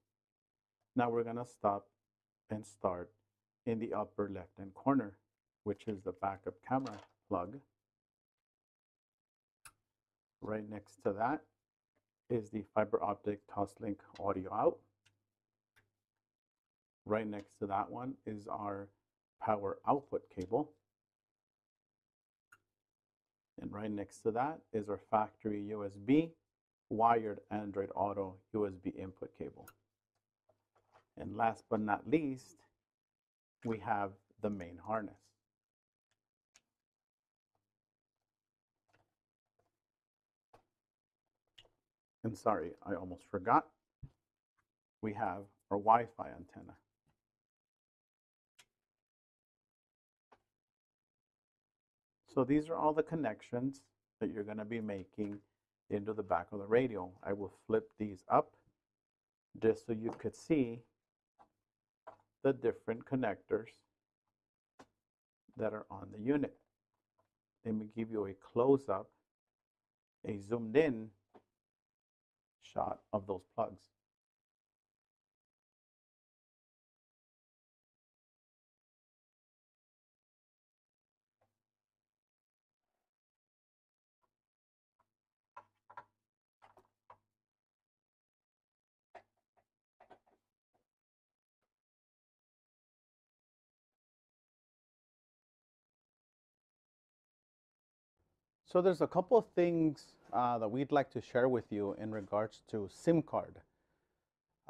[SPEAKER 1] Now we're going to stop and start in the upper left-hand corner, which is the backup camera plug. Right next to that is the fiber optic Toslink audio out. Right next to that one is our power output cable. And right next to that is our factory USB wired Android Auto USB input cable. And last but not least, we have the main harness. And sorry, I almost forgot. We have our Wi-Fi antenna. So these are all the connections that you're going to be making into the back of the radio. I will flip these up just so you could see the different connectors that are on the unit. Let me give you a close-up, a zoomed in shot of those plugs. So there's a couple of things that we'd like to share with you in regards to SIM card.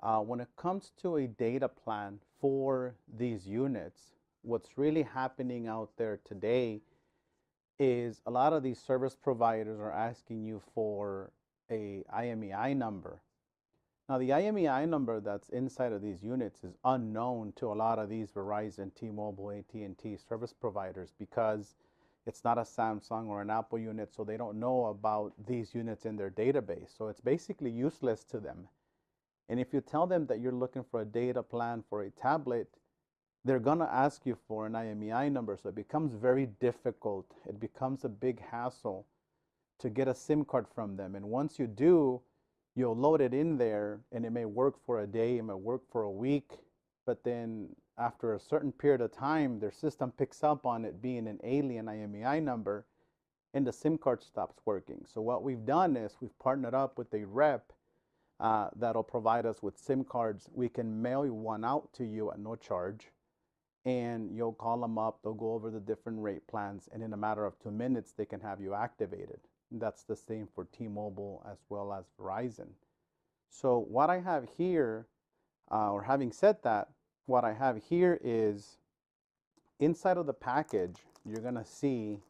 [SPEAKER 1] When it comes to a data plan for these units, what's really happening out there today is a lot of these service providers are asking you for a IMEI number. Now the IMEI number that's inside of these units is unknown to a lot of these Verizon, T-Mobile, AT&T service providers because it's not a Samsung or an Apple unit, so they don't know about these units in their database. So it's basically useless to them. And if you tell them that you're looking for a data plan for a tablet, they're going to ask you for an IMEI number. So it becomes very difficult. It becomes a big hassle to get a SIM card from them. And once you do, you'll load it in there and it may work for a day, it may work for a week, but then after a certain period of time, their system picks up on it being an alien IMEI number and the SIM card stops working. So what we've done is we've partnered up with a rep that'll provide us with SIM cards. We can mail one out to you at no charge, and you'll call them up, they'll go over the different rate plans, and in a matter of 2 minutes, they can have you activated. And that's the same for T-Mobile as well as Verizon. So what I have here, or having said that, what I have here is inside of the package, you're gonna see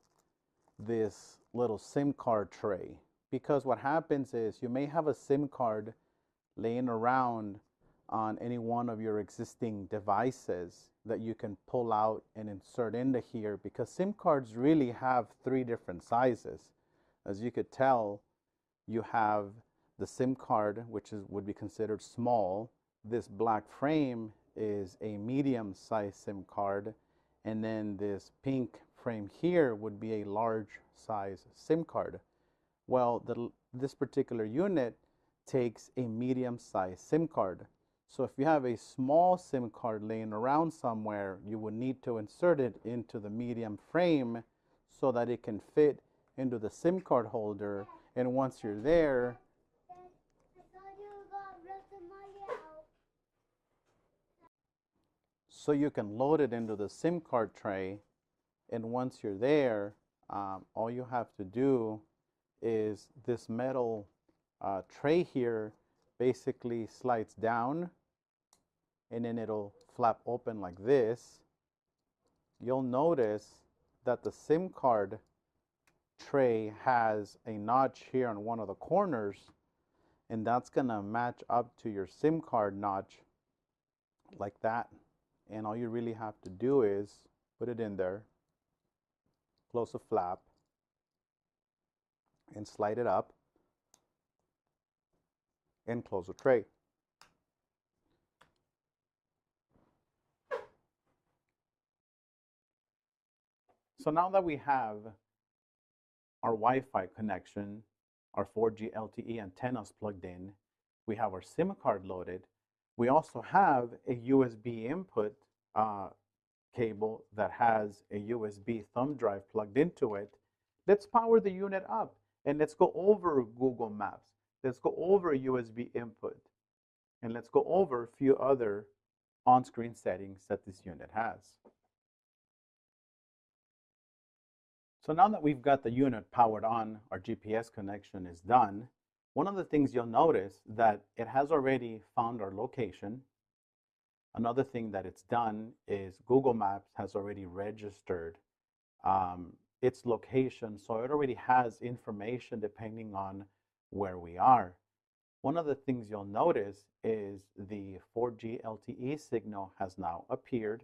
[SPEAKER 1] this little SIM card tray. Because what happens is you may have a SIM card laying around on any one of your existing devices that you can pull out and insert into here, because SIM cards really have 3 different sizes. As you could tell, you have the SIM card, which would be considered small. This black frame is a medium size SIM card, and then this pink frame here would be a large size SIM card. Well, this particular unit takes a medium size SIM card. So if you have a small SIM card laying around somewhere, you would need to insert it into the medium frame so that it can fit into the SIM card holder. And once you're there, so you can load it into the SIM card tray. And once you're there, all you have to do is this metal tray here basically slides down, and then it'll flap open like this. You'll notice that the SIM card tray has a notch here on one of the corners, and that's gonna match up to your SIM card notch like that. And all you really have to do is put it in there, close the flap, and slide it up, and close the tray. So now that we have our Wi-Fi connection, our 4G LTE antennas plugged in, we have our SIM card loaded, we also have a USB input cable that has a USB thumb drive plugged into it. Let's power the unit up and let's go over Google Maps. Let's go over USB input, and let's go over a few other on-screen settings that this unit has. So now that we've got the unit powered on, our GPS connection is done. One of the things you'll notice that it has already found our location. Another thing that it's done is Google Maps has already registered its location, so it already has information depending on where we are. One of the things you'll notice is the 4G LTE signal has now appeared,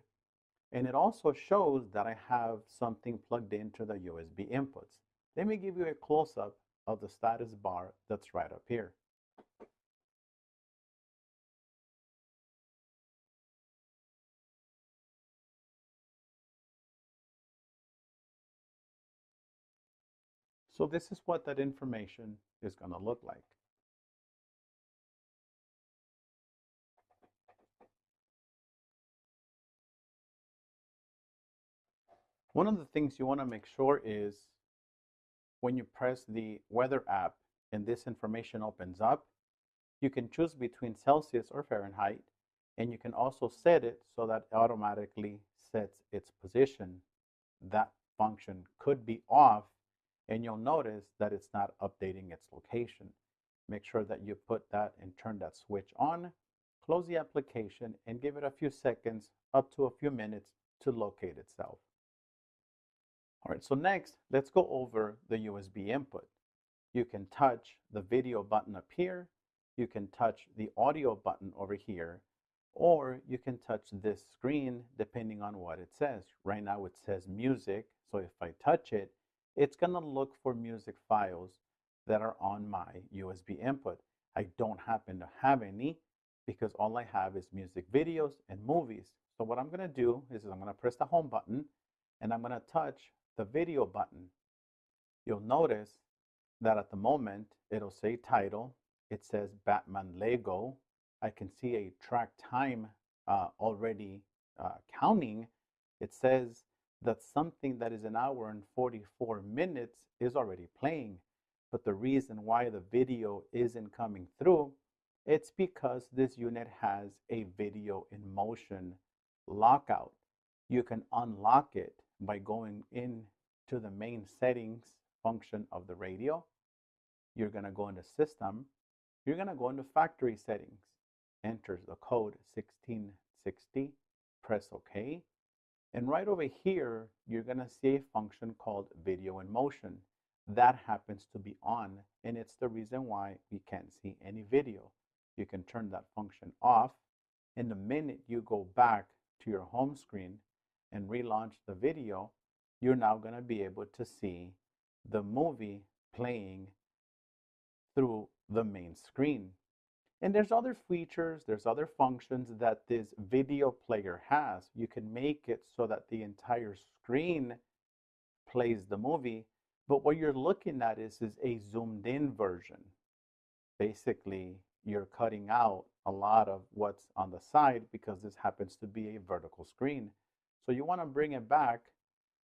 [SPEAKER 1] and it also shows that I have something plugged into the USB inputs. Let me give you a close-up of the status bar that's right up here. So this is what that information is going to look like. One of the things you want to make sure is when you press the weather app and this information opens up, you can choose between Celsius or Fahrenheit, and you can also set it so that it automatically sets its position. That function could be off, and you'll notice that it's not updating its location. Make sure that you put that and turn that switch on, close the application, and give it a few seconds, up to a few minutes, to locate itself. All right, so next, let's go over the USB input. You can touch the video button up here, you can touch the audio button over here, or you can touch this screen depending on what it says. Right now it says music, so if I touch it, it's going to look for music files that are on my USB input. I don't happen to have any because all I have is music videos and movies. So what I'm going to do is I'm going to press the home button and I'm going to touch the video button. You'll notice that at the moment it'll say title, it says Batman Lego. I can see a track time already counting. It says that something that is 1 hour and 44 minutes is already playing. But the reason why the video isn't coming through, it's because this unit has a video in motion lockout. You can unlock it by going into the main settings function of the radio. You're going to go into system. You're going to go into factory settings. Enter the code 1660. Press OK. And right over here, you're going to see a function called video in motion. That happens to be on, and it's the reason why we can't see any video. You can turn that function off. And the minute you go back to your home screen and relaunch the video, you're now going to be able to see the movie playing through the main screen. And there's other features, there's other functions that this video player has. You can make it so that the entire screen plays the movie, but what you're looking at is a zoomed in version. Basically, you're cutting out a lot of what's on the side because this happens to be a vertical screen. So you want to bring it back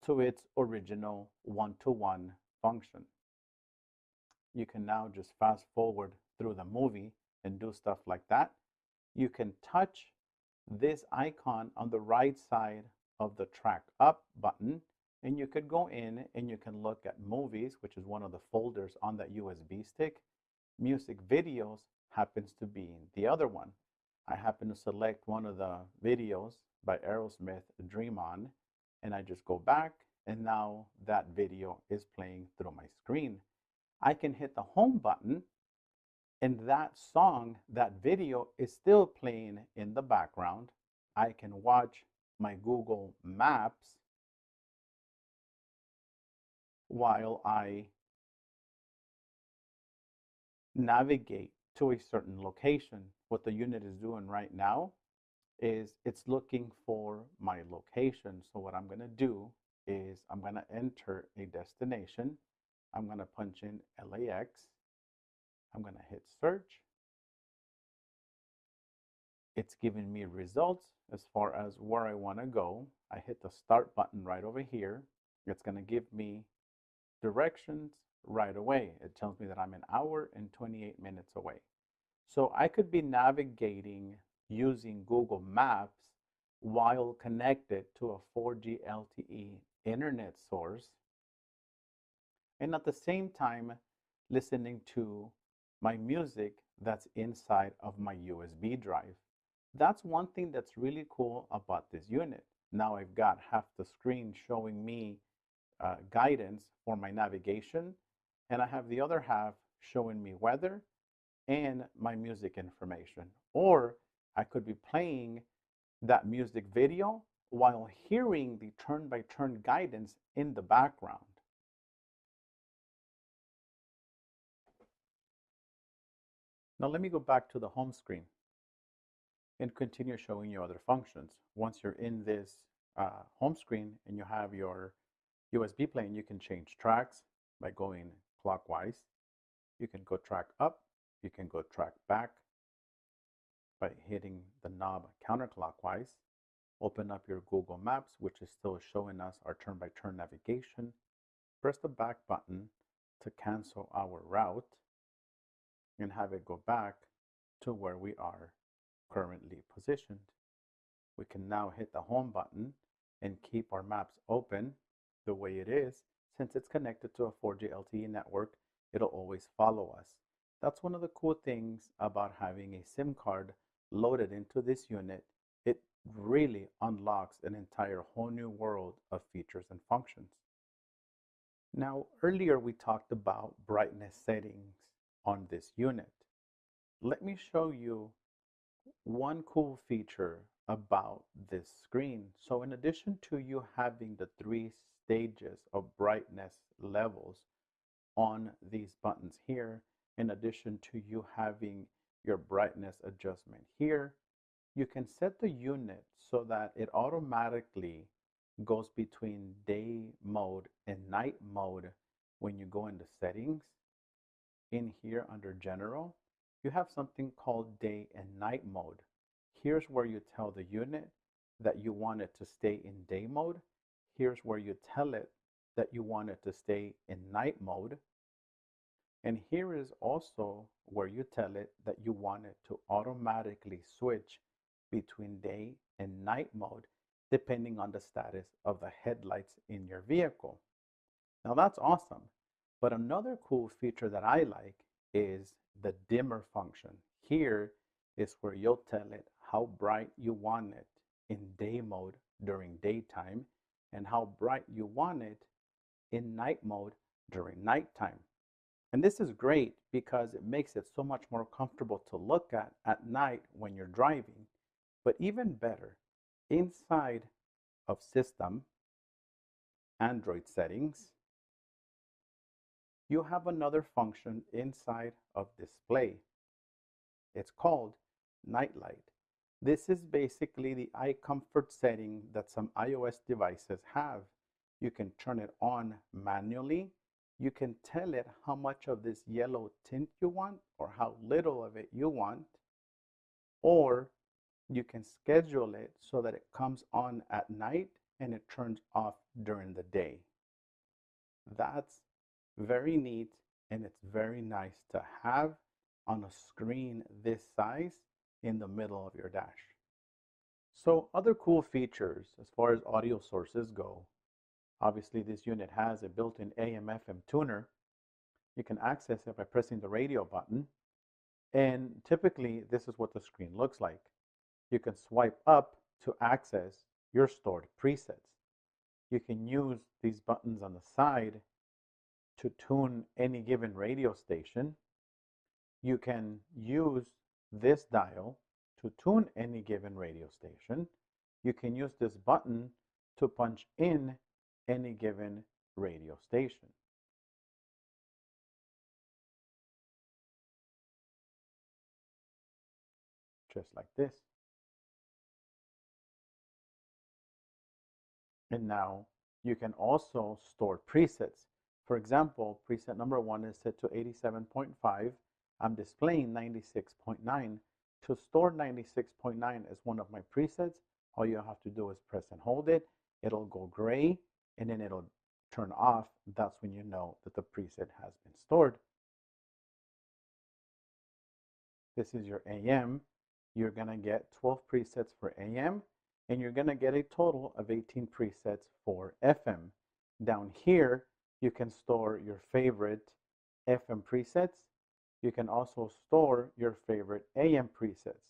[SPEAKER 1] to its original one-to-one function. You can now just fast forward through the movie and do stuff like that. You can touch this icon on the right side of the track up button, and you could go in and you can look at movies, which is one of the folders on that USB stick. Music videos happens to be the other one. I happen to select one of the videos by Aerosmith, Dream On, and I just go back, and now that video is playing through my screen. I can hit the home button, and that song, that video is still playing in the background. I can watch my Google Maps while I navigate to a certain location. What the unit is doing right now is it's looking for my location. So what I'm going to do is I'm going to enter a destination. I'm going to punch in LAX. I'm going to hit search. It's giving me results as far as where I want to go. I hit the start button right over here. It's going to give me directions right away. It tells me that I'm 1 hour and 28 minutes away. So I could be navigating using Google Maps while connected to a 4G LTE internet source, and at the same time listening to my music that's inside of my USB drive. That's one thing that's really cool about this unit. Now I've got half the screen showing me guidance for my navigation, and I have the other half showing me weather and my music information. Or I could be playing that music video while hearing the turn-by-turn guidance in the background. Now let me go back to the home screen and continue showing you other functions. Once you're in this home screen and you have your USB playing, you can change tracks. by going clockwise. You can go track up, you can go track back by hitting the knob counterclockwise. Open up your Google Maps, which is still showing us our turn-by-turn navigation. Press the back button to cancel our route and have it go back to where we are currently positioned. We can now hit the home button and keep our maps open the way it is. Since it's connected to a 4G LTE network, it'll always follow us. That's one of the cool things about having a SIM card loaded into this unit. It really unlocks an entire whole new world of features and functions. Now, earlier we talked about brightness settings on this unit. Let me show you one cool feature about this screen. So in addition to you having the 3 stages of brightness levels on these buttons here, in addition to you having your brightness adjustment here, you can set the unit so that it automatically goes between day mode and night mode when you go into settings. In here under general, you have something called day and night mode. Here's where you tell the unit that you want it to stay in day mode. Here's where you tell it that you want it to stay in night mode. And here is also where you tell it that you want it to automatically switch between day and night mode, depending on the status of the headlights in your vehicle. Now that's awesome. But another cool feature that I like is the dimmer function. Here is where you'll tell it how bright you want it in day mode during daytime and how bright you want it in night mode during nighttime. And this is great because it makes it so much more comfortable to look at night when you're driving. But even better, inside of System, Android settings, you have another function inside of Display. It's called Nightlight. This is basically the eye comfort setting that some iOS devices have. You can turn it on manually. You can tell it how much of this yellow tint you want or how little of it you want, or you can schedule it so that it comes on at night and it turns off during the day. That's very neat and it's very nice to have on a screen this size in the middle of your dash. So other cool features as far as audio sources go. Obviously, this unit has a built-in AM/FM tuner. You can access it by pressing the radio button. And typically, this is what the screen looks like. You can swipe up to access your stored presets. You can use these buttons on the side to tune any given radio station. You can use this dial to tune any given radio station. You can use this button to punch in any given radio station. Just like this. And now you can also store presets. For example, preset number 1 is set to 87.5. I'm displaying 96.9. To store 96.9 as one of my presets, all you have to do is press and hold it. It'll go gray and then it'll turn off. That's when you know that the preset has been stored. This is your AM. You're going to get 12 presets for AM and you're going to get a total of 18 presets for FM. Down here, you can store your favorite FM presets. You can also store your favorite AM presets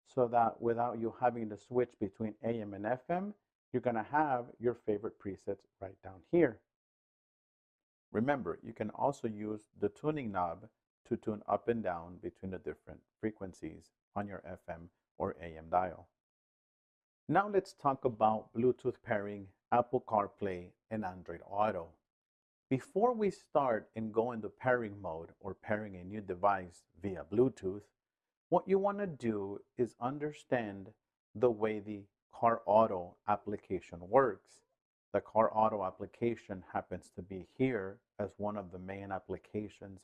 [SPEAKER 1] so that without you having to switch between AM and FM, you're going to have your favorite presets right down here. Remember, you can also use the tuning knob to tune up and down between the different frequencies on your FM or AM dial. Now let's talk about Bluetooth pairing, Apple CarPlay, and Android Auto. Before we start and go into pairing mode or pairing a new device via Bluetooth, what you want to do is understand the way the Car Auto application works. The Car Auto application happens to be here as one of the main applications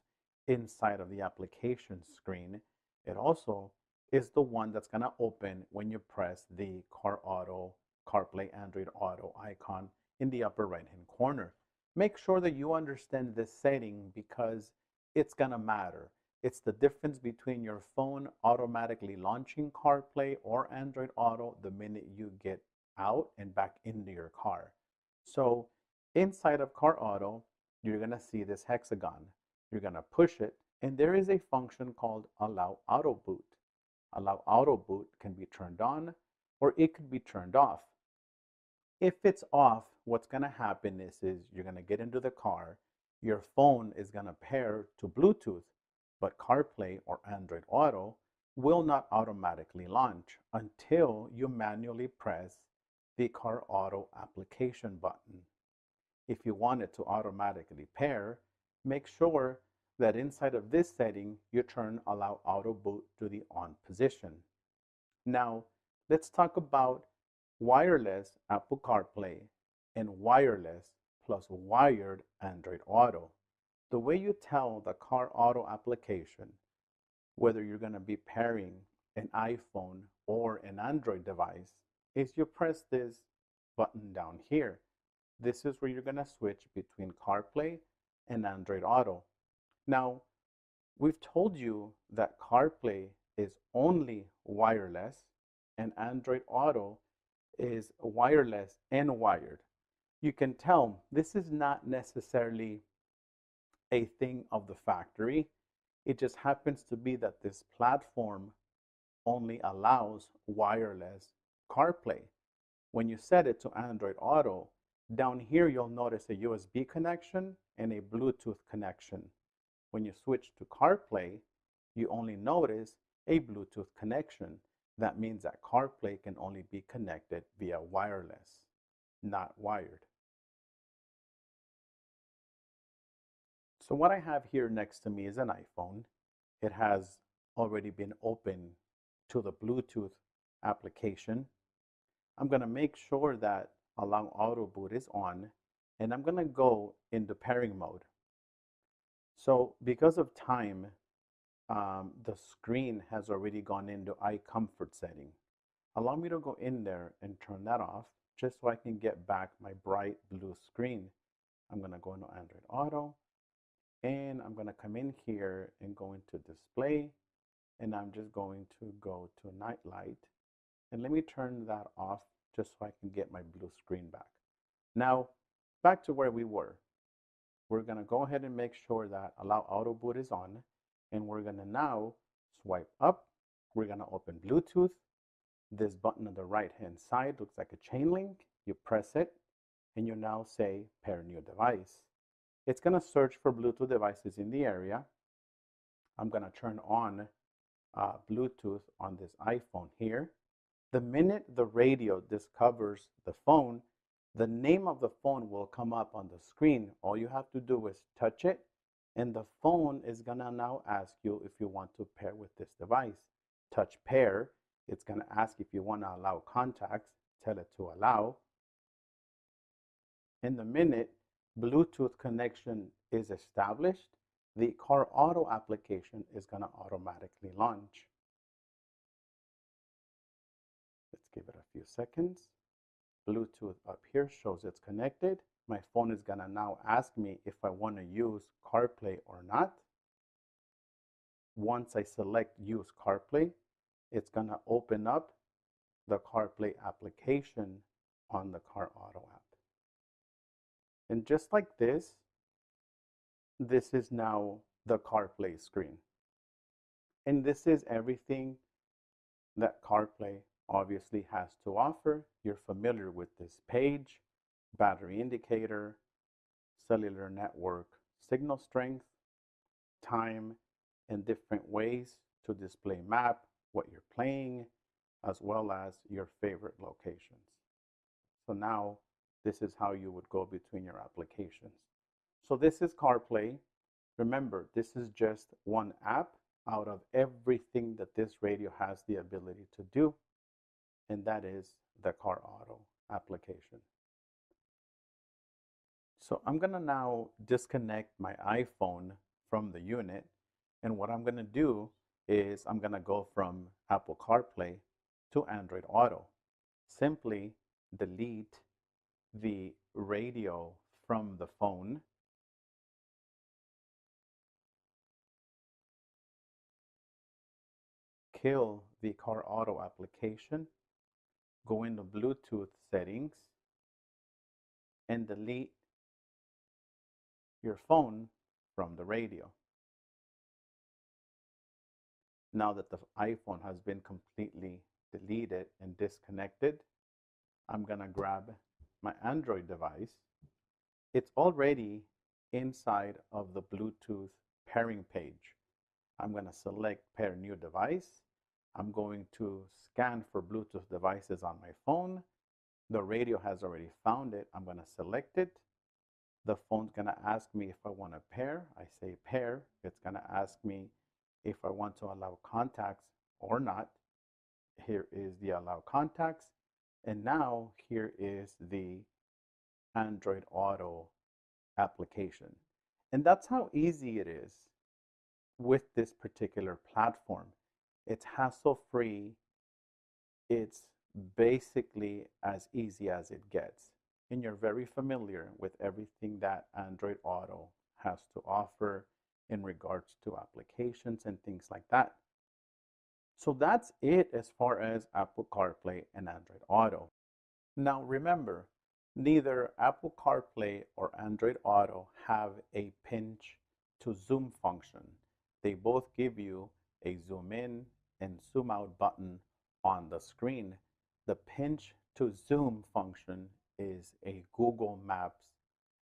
[SPEAKER 1] inside of the application screen. It also is the one that's going to open when you press the Car Auto CarPlay Android Auto icon in the upper right hand corner. Make sure that you understand this setting because it's going to matter. It's the difference between your phone automatically launching CarPlay or Android Auto the minute you get out and back into your car. So inside of Car Auto, you're going to see this hexagon. You're going to push it, and there is a function called Allow Auto Boot. Allow Auto Boot can be turned on or it could be turned off. If it's off, what's going to happen is you're going to get into the car, your phone is going to pair to Bluetooth, but CarPlay or Android Auto will not automatically launch until you manually press the Car Auto application button. If you want it to automatically pair, make sure that inside of this setting, you turn Allow Auto Boot to the on position. Now, let's talk about wireless Apple CarPlay and wireless plus wired Android Auto. The way you tell the Car Auto application whether you're going to be pairing an iPhone or an Android device is you press this button down here. This is where you're going to switch between CarPlay and Android Auto. Now, we've told you that CarPlay is only wireless and Android Auto is wireless and wired. You can tell this is not necessarily a thing of the factory. It just happens to be that this platform only allows wireless CarPlay. When you set it to Android Auto, down here you'll notice a USB connection and a Bluetooth connection. When you switch to CarPlay, you only notice a Bluetooth connection. That means that CarPlay can only be connected via wireless, not wired. So what I have here next to me is an iPhone. It has already been opened to the Bluetooth application. I'm going to make sure that Allow Auto Boot is on, and I'm going to go into pairing mode. So because of time, the screen has already gone into eye comfort setting. Allow me to go in there and turn that off just so I can get back my bright blue screen. I'm going to go into Android Auto and I'm going to come in here and go into display, and I'm just going to go to night light, and let me turn that off just so I can get my blue screen back. Now back to where we were. We're going to go ahead and make sure that Allow Auto Boot is on, and we're going to now swipe up. We're going to open Bluetooth. This button on the right hand side looks like a chain link. You press it and you now say pair new device. It's going to search for Bluetooth devices in the area. I'm going to turn on Bluetooth on this iPhone here. The minute the radio discovers the phone, the name of the phone will come up on the screen. All you have to do is touch it, and the phone is going to now ask you if you want to pair with this device. Touch pair. It's going to ask if you want to allow contacts. Tell it to allow. In the minute Bluetooth connection is established, the Car Auto application is going to automatically launch. Let's give it a few seconds. Bluetooth up here shows it's connected. My phone is going to now ask me if I want to use CarPlay or not. Once I select use CarPlay, it's going to open up the CarPlay application on the Car Auto app. And just like this is now the CarPlay screen. And this is everything that CarPlay obviously has to offer. You're familiar with this page: battery indicator, cellular network signal strength, time, and different ways to display map, what you're playing, as well as your favorite locations. So now this is how you would go between your applications. So this is CarPlay. Remember, this is just one app out of everything that this radio has the ability to do, and that is the Car Auto application. So I'm going to now disconnect my iPhone from the unit. And what I'm going to do is I'm going to go from Apple CarPlay to Android Auto. Simply delete the radio from the phone. Kill the Car Auto application. Go into Bluetooth settings and delete your phone from the radio. Now that the iPhone has been completely deleted and disconnected, I'm going to grab my Android device. It's already inside of the Bluetooth pairing page. I'm going to select Pair New Device. I'm going to scan for Bluetooth devices on my phone. The radio has already found it. I'm going to select it. The phone's going to ask me if I want to pair. I say pair. It's going to ask me if I want to allow contacts or not. Here is the allow contacts. And now here is the Android Auto application. And that's how easy it is with this particular platform. It's hassle-free. It's basically as easy as it gets. And you're very familiar with everything that Android Auto has to offer in regards to applications and things like that. So that's it as far as Apple CarPlay and Android Auto. Now remember, neither Apple CarPlay or Android Auto have a pinch to zoom function. They both give you a zoom in and zoom out button on the screen. The pinch to zoom function is a Google Maps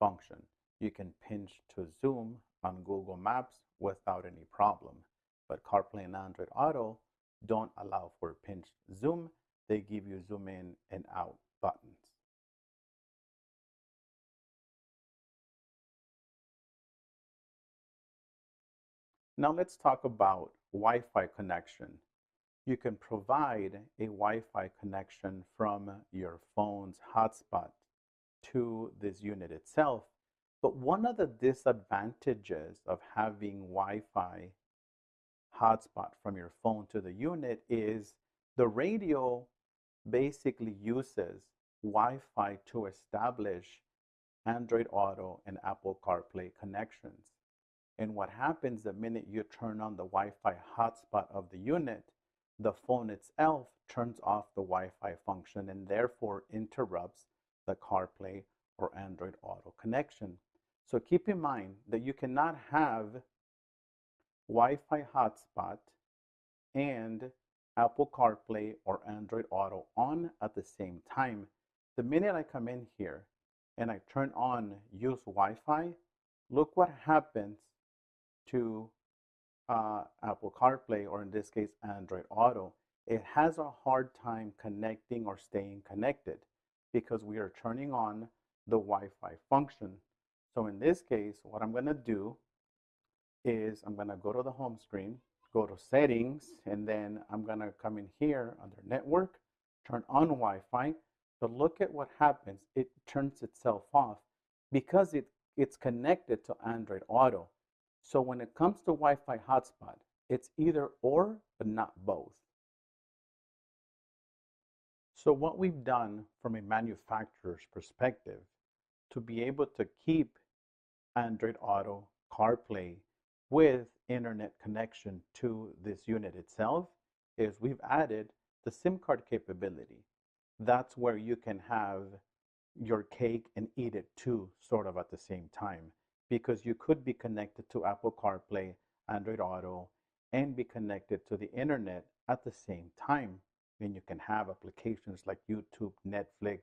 [SPEAKER 1] function. You can pinch to zoom on Google Maps without any problem. But CarPlay and Android Auto don't allow for pinch zoom. They give you zoom in and out buttons. Now let's talk about Wi-Fi connection. You can provide a Wi-Fi connection from your phone's hotspot to this unit itself. But one of the disadvantages of having Wi-Fi hotspot from your phone to the unit is the radio basically uses Wi-Fi to establish Android Auto and Apple CarPlay connections. And what happens the minute you turn on the Wi-Fi hotspot of the unit, the phone itself turns off the Wi-Fi function and therefore interrupts the CarPlay or Android Auto connection. So keep in mind that you cannot have Wi-Fi hotspot and Apple CarPlay or Android Auto on at the same time. The minute I come in here and I turn on use Wi-Fi, look what happens to Apple CarPlay, or in this case, Android Auto. It has a hard time connecting or staying connected because we are turning on the Wi-Fi function. So in this case, what I'm going to do is I'm going to go to the home screen, go to settings, and then I'm going to come in here under network, turn on Wi-Fi. But look at what happens. It turns itself off because it's connected to Android Auto. So when it comes to Wi-Fi hotspot, it's either or, but not both. So what we've done from a manufacturer's perspective to be able to keep Android Auto CarPlay with internet connection to this unit itself is we've added the SIM card capability. That's where you can have your cake and eat it too, sort of at the same time, because you could be connected to Apple CarPlay, Android Auto, and be connected to the internet at the same time. And you can have applications like YouTube, Netflix,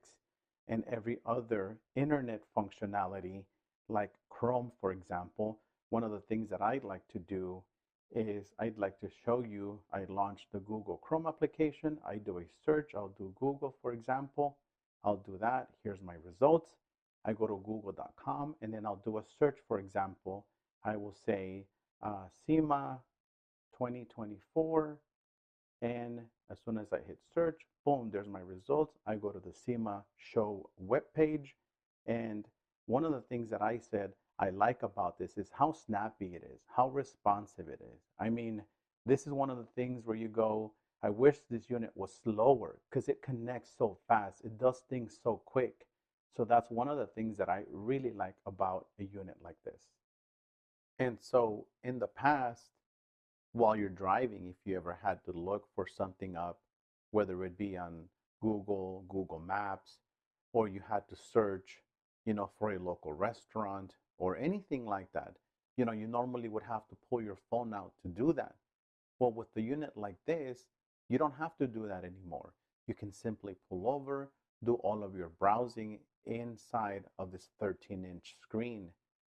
[SPEAKER 1] and every other internet functionality like Chrome, for example. One of the things that I'd like to do is I'd like to show you, I launched the Google Chrome application. I do a search, I'll do Google, for example. I'll do that. Here's my results. I go to google.com and then I'll do a search, for example. I will say SEMA 2024. And as soon as I hit search, boom, there's my results. I go to the SEMA show webpage and one of the things that I said I like about this is how snappy it is, how responsive it is. I mean, this is one of the things where you go, I wish this unit was slower because it connects so fast. It does things so quick. So that's one of the things that I really like about a unit like this. And so in the past, while you're driving, if you ever had to look for something up, whether it be on Google Maps, or you had to search, for a local restaurant or anything like that, you normally would have to pull your phone out to do that. Well, with the unit like this, you don't have to do that anymore. You can simply pull over, do all of your browsing inside of this 13-inch screen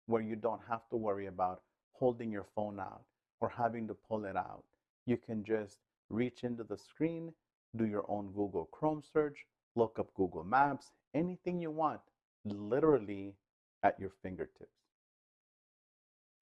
[SPEAKER 1] where you don't have to worry about holding your phone out or having to pull it out. You can just reach into the screen, do your own Google Chrome search, look up Google Maps, anything you want, literally at your fingertips.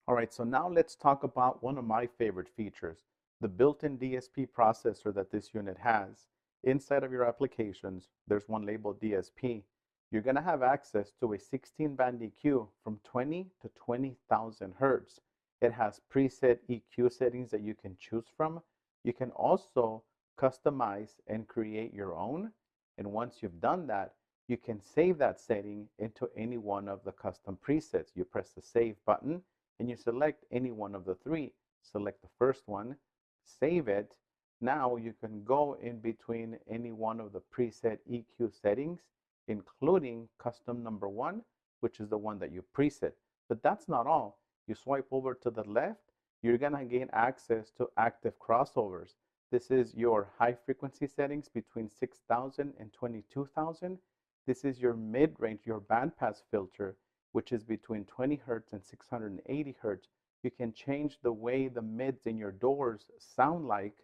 [SPEAKER 1] All right, so now let's talk about one of my favorite features, the built-in DSP processor that this unit has. Inside of your applications, there's one labeled DSP. You're going to have access to a 16-band EQ from 20 to 20,000 hertz. It has preset EQ settings that you can choose from. You can also customize and create your own. And once you've done that, you can save that setting into any one of the custom presets. You press the save button and you select any one of the three. Select the first one, save it. Now you can go in between any one of the preset EQ settings, including custom number one, which is the one that you preset. But that's not all. You swipe over to the left, you're gonna gain access to active crossovers. This is your high frequency settings between 6,000 and 22,000. This is your mid-range, your bandpass filter, which is between 20 hertz and 680 hertz. You can change the way the mids in your doors sound like,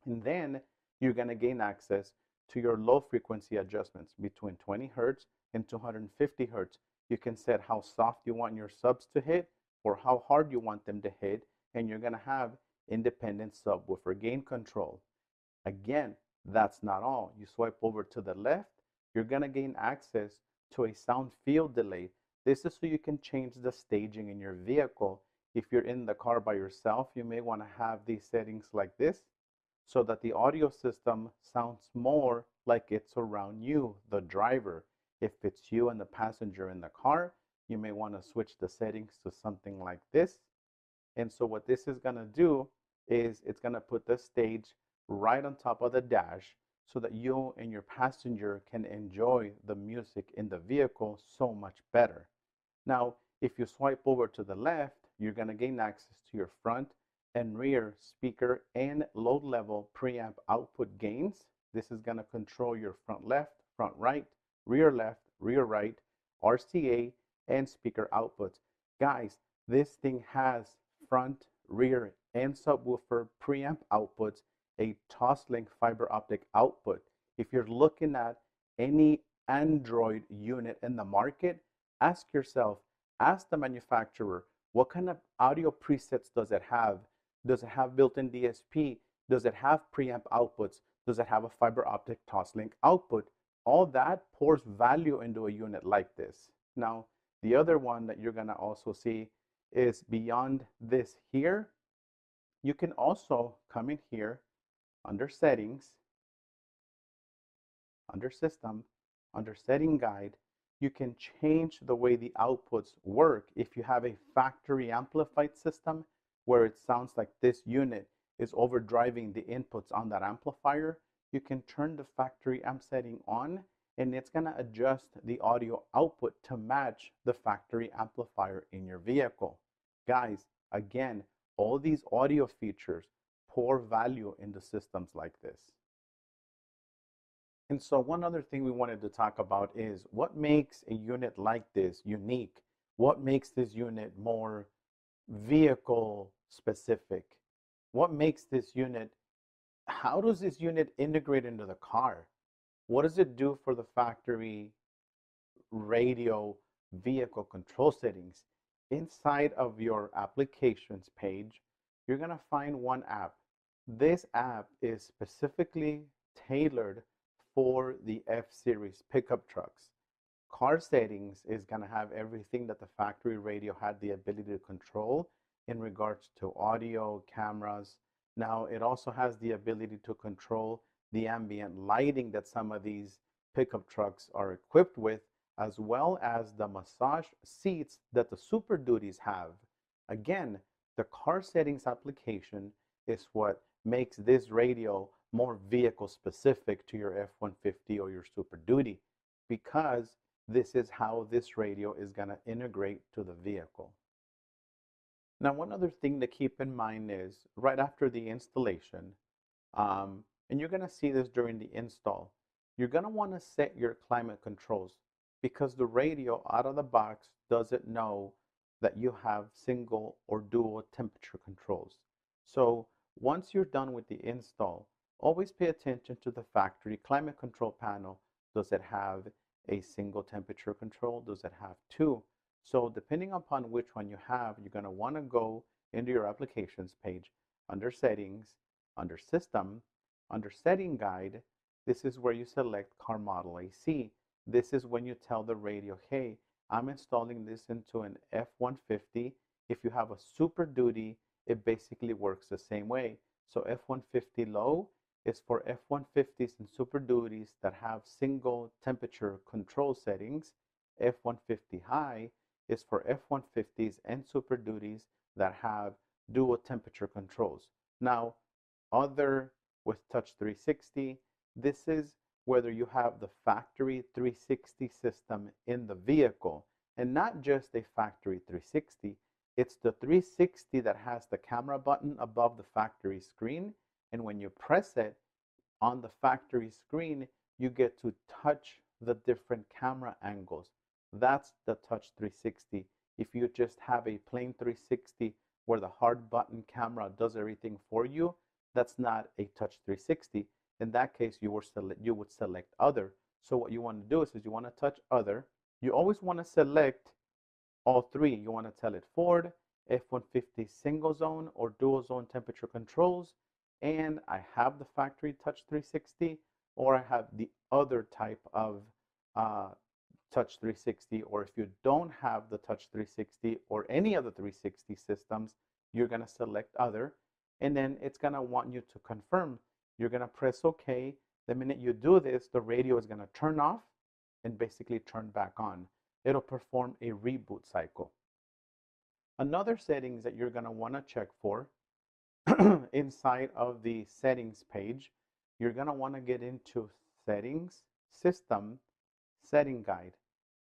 [SPEAKER 1] and then you're going to gain access to your low frequency adjustments between 20 hertz and 250 hertz. You can set how soft you want your subs to hit or how hard you want them to hit, and you're going to have independent subwoofer gain control. Again, that's not all. You swipe over to the left, you're going to gain access to a sound field delay. This is so you can change the staging in your vehicle. If you're in the car by yourself, you may want to have these settings like this so that the audio system sounds more like it's around you, the driver. If it's you and the passenger in the car, you may want to switch the settings to something like this. And so what this is going to do is it's going to put the stage right on top of the dash so that you and your passenger can enjoy the music in the vehicle so much better. Now, if you swipe over to the left, you're going to gain access to your front and rear speaker and load level preamp output gains. This is going to control your front left, front right, rear left, rear right, RCA, and speaker outputs. Guys, this thing has front, rear, and subwoofer preamp outputs, a Toslink fiber optic output. If you're looking at any Android unit in the market, ask yourself, ask the manufacturer, what kind of audio presets does it have? Does it have built-in DSP? Does it have preamp outputs? Does it have a fiber optic Toslink output? All that pours value into a unit like this. Now, the other one that you're going to also see is beyond this here. You can also come in here under settings, under system, under setting guide. You can change the way the outputs work. If you have a factory amplified system where it sounds like this unit is overdriving the inputs on that amplifier, you can turn the factory amp setting on and it's going to adjust the audio output to match the factory amplifier in your vehicle. Guys, again, all these audio features pour value into systems like this. And so one other thing we wanted to talk about is what makes a unit like this unique? What makes this unit more vehicle specific? What makes this unit, how does this unit integrate into the car? What does it do for the factory radio vehicle control settings? Inside of your applications page, you're going to find one app. This app is specifically tailored for the F-Series pickup trucks car settings is going to have everything that the factory radio had the ability to control in regards to audio, cameras. Now, it also has the ability to control the ambient lighting that some of these pickup trucks are equipped with, as well as the massage seats that the Super Duties have. Again, the car settings application is what makes this radio more vehicle specific to your F-150 or your Super Duty, because this is how this radio is going to integrate to the vehicle. Now, one other thing to keep in mind is right after the installation, and you're going to see this during the install, you're going to want to set your climate controls, because the radio out of the box doesn't know that you have single or dual temperature controls. So once you're done with the install, always pay attention to the factory climate control panel. Does it have a single temperature control? Does it have two? So depending upon which one you have, you're going to want to go into your applications page, under settings, under system, under setting guide. This is where you select car model AC. This is when you tell the radio, hey, I'm installing this into an F-150. If you have a Super Duty, it basically works the same way. So F-150 low is for F-150s and Super Duties that have single temperature control settings. F-150 high is for F-150s and Super Duties that have dual temperature controls. Now, other with Touch 360, this is whether you have the factory 360 system in the vehicle, and not just a factory 360. It's the 360 that has the camera button above the factory screen, and when you press it on the factory screen, you get to touch the different camera angles. That's the Touch 360. If you just have a plain 360 where the hard button camera does everything for you, that's not a Touch 360. In that case, you would select other. So what you want to do is you want to touch other. You always want to select all three. You want to tell it Ford, F-150 single zone or dual zone temperature controls, and I have the factory Touch 360, or I have the other type of Touch 360, or if you don't have the Touch 360 or any of the 360 systems, you're going to select other, and then it's going to want you to confirm. You're going to press OK. The minute you do this, the radio is going to turn off and basically turn back on. It'll perform a reboot cycle. Another settings that you're going to want to check for inside of the settings page, you're going to want to get into settings, system, setting guide.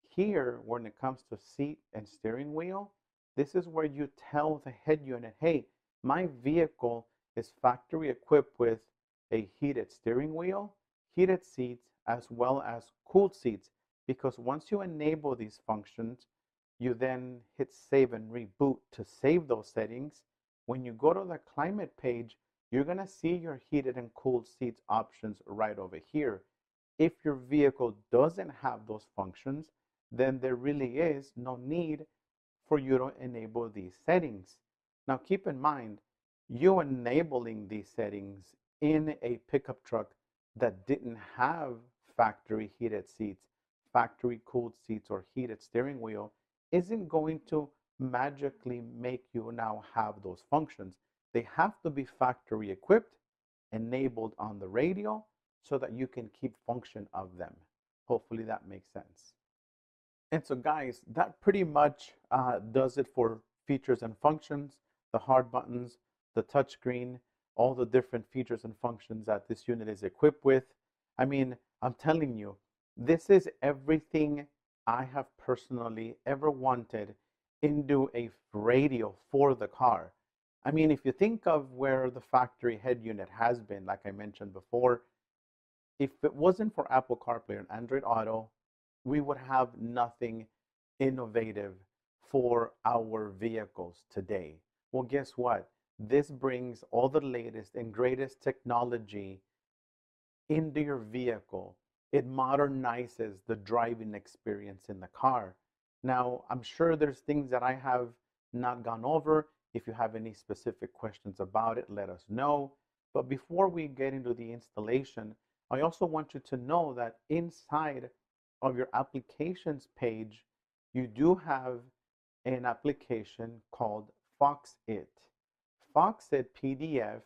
[SPEAKER 1] Here, when it comes to seat and steering wheel, this is where you tell the head unit, hey, my vehicle is factory equipped with a heated steering wheel, heated seats, as well as cooled seats, because once you enable these functions, you then hit save and reboot to save those settings. When you go to the climate page, you're going to see your heated and cooled seats options right over here. If your vehicle doesn't have those functions, then there really is no need for you to enable these settings. Now keep in mind, you enabling these settings in a pickup truck that didn't have factory heated seats, factory cooled seats, or heated steering wheel isn't going to magically make you now have those functions. They have to be factory equipped, enabled on the radio, so that you can keep function of them. Hopefully that makes sense. And so guys, that pretty much does it for features and functions, the hard buttons, the touchscreen, all the different features and functions that this unit is equipped with. I mean, I'm telling you, this is everything I have personally ever wanted into a radio for the car. I mean, if you think of where the factory head unit has been, like I mentioned before, if it wasn't for Apple CarPlay and Android Auto, we would have nothing innovative for our vehicles today. Well, guess what? This brings all the latest and greatest technology into your vehicle. It modernizes the driving experience in the car. Now, I'm sure there's things that I have not gone over. If you have any specific questions about it, let us know. But before we get into the installation, I also want you to know that inside of your applications page, you do have an application called Foxit. Foxit PDF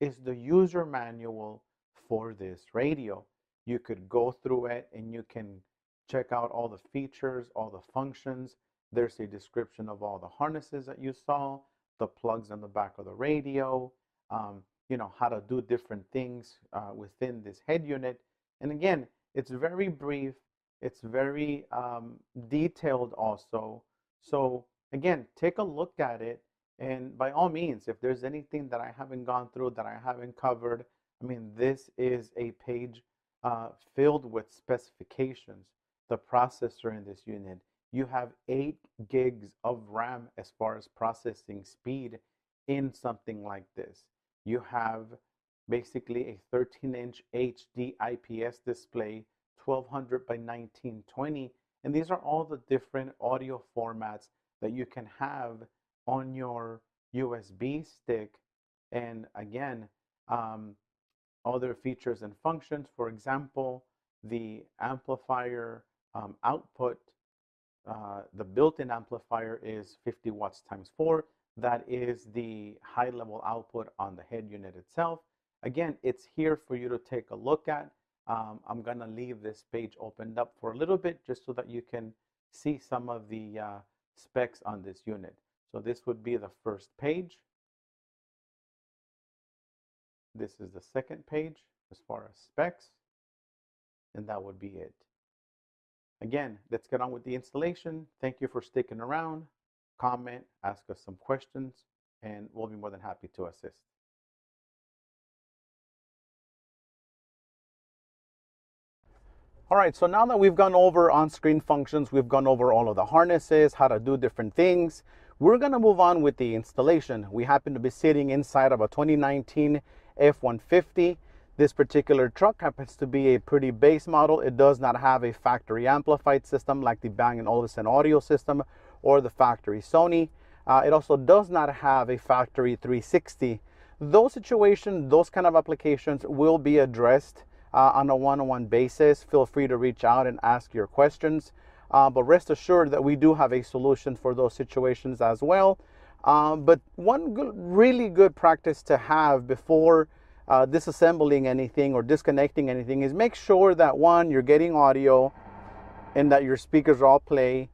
[SPEAKER 1] is the user manual for this radio. You could go through it and you can check out all the features, all the functions. There's a description of all the harnesses that you saw, the plugs on the back of the radio, how to do different things within this head unit. And again, it's very brief. It's very detailed also. So again, take a look at it. And by all means, if there's anything that I haven't gone through, that I haven't covered, I mean, this is a page filled with specifications. The processor in this unit, you have 8 gigs of RAM as far as processing speed in something like this. You have basically a 13-inch HD IPS display, 1200 by 1920, and these are all the different audio formats that you can have on your USB stick. And again, other features and functions, for example, the amplifier output, the built-in amplifier is 50 watts times 4. That is the high level output on the head unit itself. Again, it's here for you to take a look at. I'm going to leave this page opened up for a little bit just so that you can see some of the specs on this unit. So this would be the first page. This is the second page as far as specs, and that would be it. Again, let's get on with the installation. Thank you for sticking around. Comment, ask us some questions, and we'll be more than happy to assist. All right, so now that we've gone over on-screen functions, we've gone over all of the harnesses, how to do different things, we're going to move on with the installation. We happen to be sitting inside of a 2019 F150. This particular truck happens to be a pretty base model. It does not have a factory amplified system like the Bang & Olufsen audio system or the factory Sony. It also does not have a factory 360. Those situations, those kind of applications will be addressed on a one-on-one basis. Feel free to reach out and ask your questions. But rest assured that we do have a solution for those situations as well. But one really good practice to have before disassembling anything or disconnecting anything is make sure that, one, you're getting audio and that your speakers all play.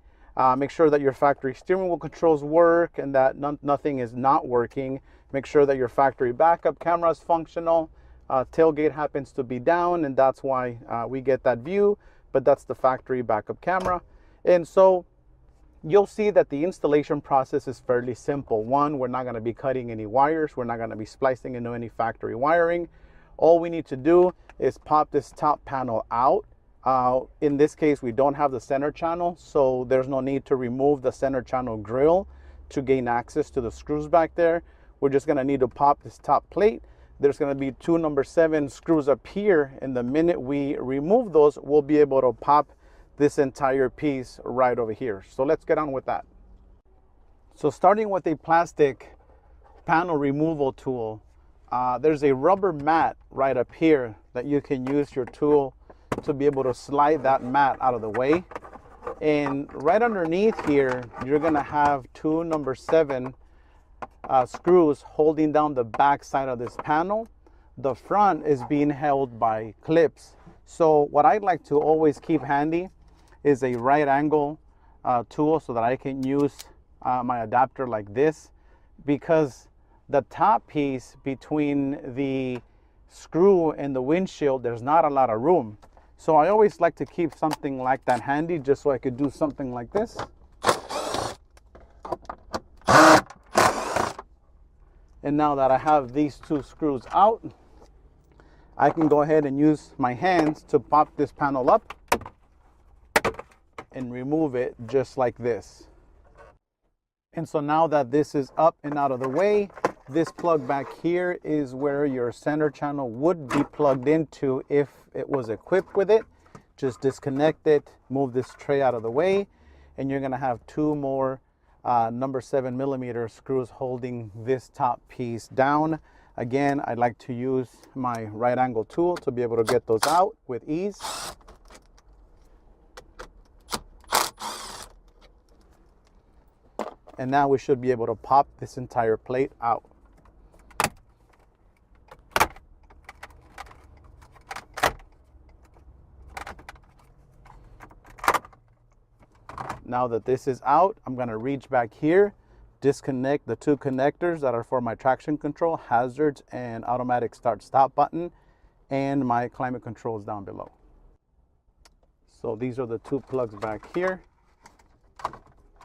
[SPEAKER 1] Make sure that your factory steering wheel controls work and that nothing is not working. Make sure that your factory backup camera is functional. Tailgate happens to be down, and that's why we get that view, but that's the factory backup camera. And so you'll see that the installation process is fairly simple. One, we're not going to be cutting any wires. We're not going to be splicing into any factory wiring. All we need to do is pop this top panel out. In this case, we don't have the center channel, so there's no need to remove the center channel grill to gain access to the screws back there. We're just going to need to pop this top plate. There's going to be 2 number 7 screws up here, and the minute we remove those, we'll be able to pop this entire piece right over here. So let's get on with that. So starting with a plastic panel removal tool, there's a rubber mat right up here that you can use your tool to be able to slide that mat out of the way. And right underneath here, you're going to have 2 number 7 screws holding down the back side of this panel. The front is being held by clips. So what I'd like to always keep handy is a right angle tool so that I can use my adapter like this, because the top piece between the screw and the windshield, there's not a lot of room. So I always like to keep something like that handy just so I could do something like this. And now that I have these 2 screws out, I can go ahead and use my hands to pop this panel up and remove it just like this. And so now that this is up and out of the way, this plug back here is where your center channel would be plugged into if it was equipped with it. Just disconnect it, move this tray out of the way, and you're going to have 2 more number 7mm screws holding this top piece down. Again, I'd like to use my right angle tool to be able to get those out with ease. And now we should be able to pop this entire plate out. Now that this is out, I'm going to reach back here, disconnect the two connectors that are for my traction control, hazards, and automatic start-stop button, and my climate controls down below. So these are the two plugs back here.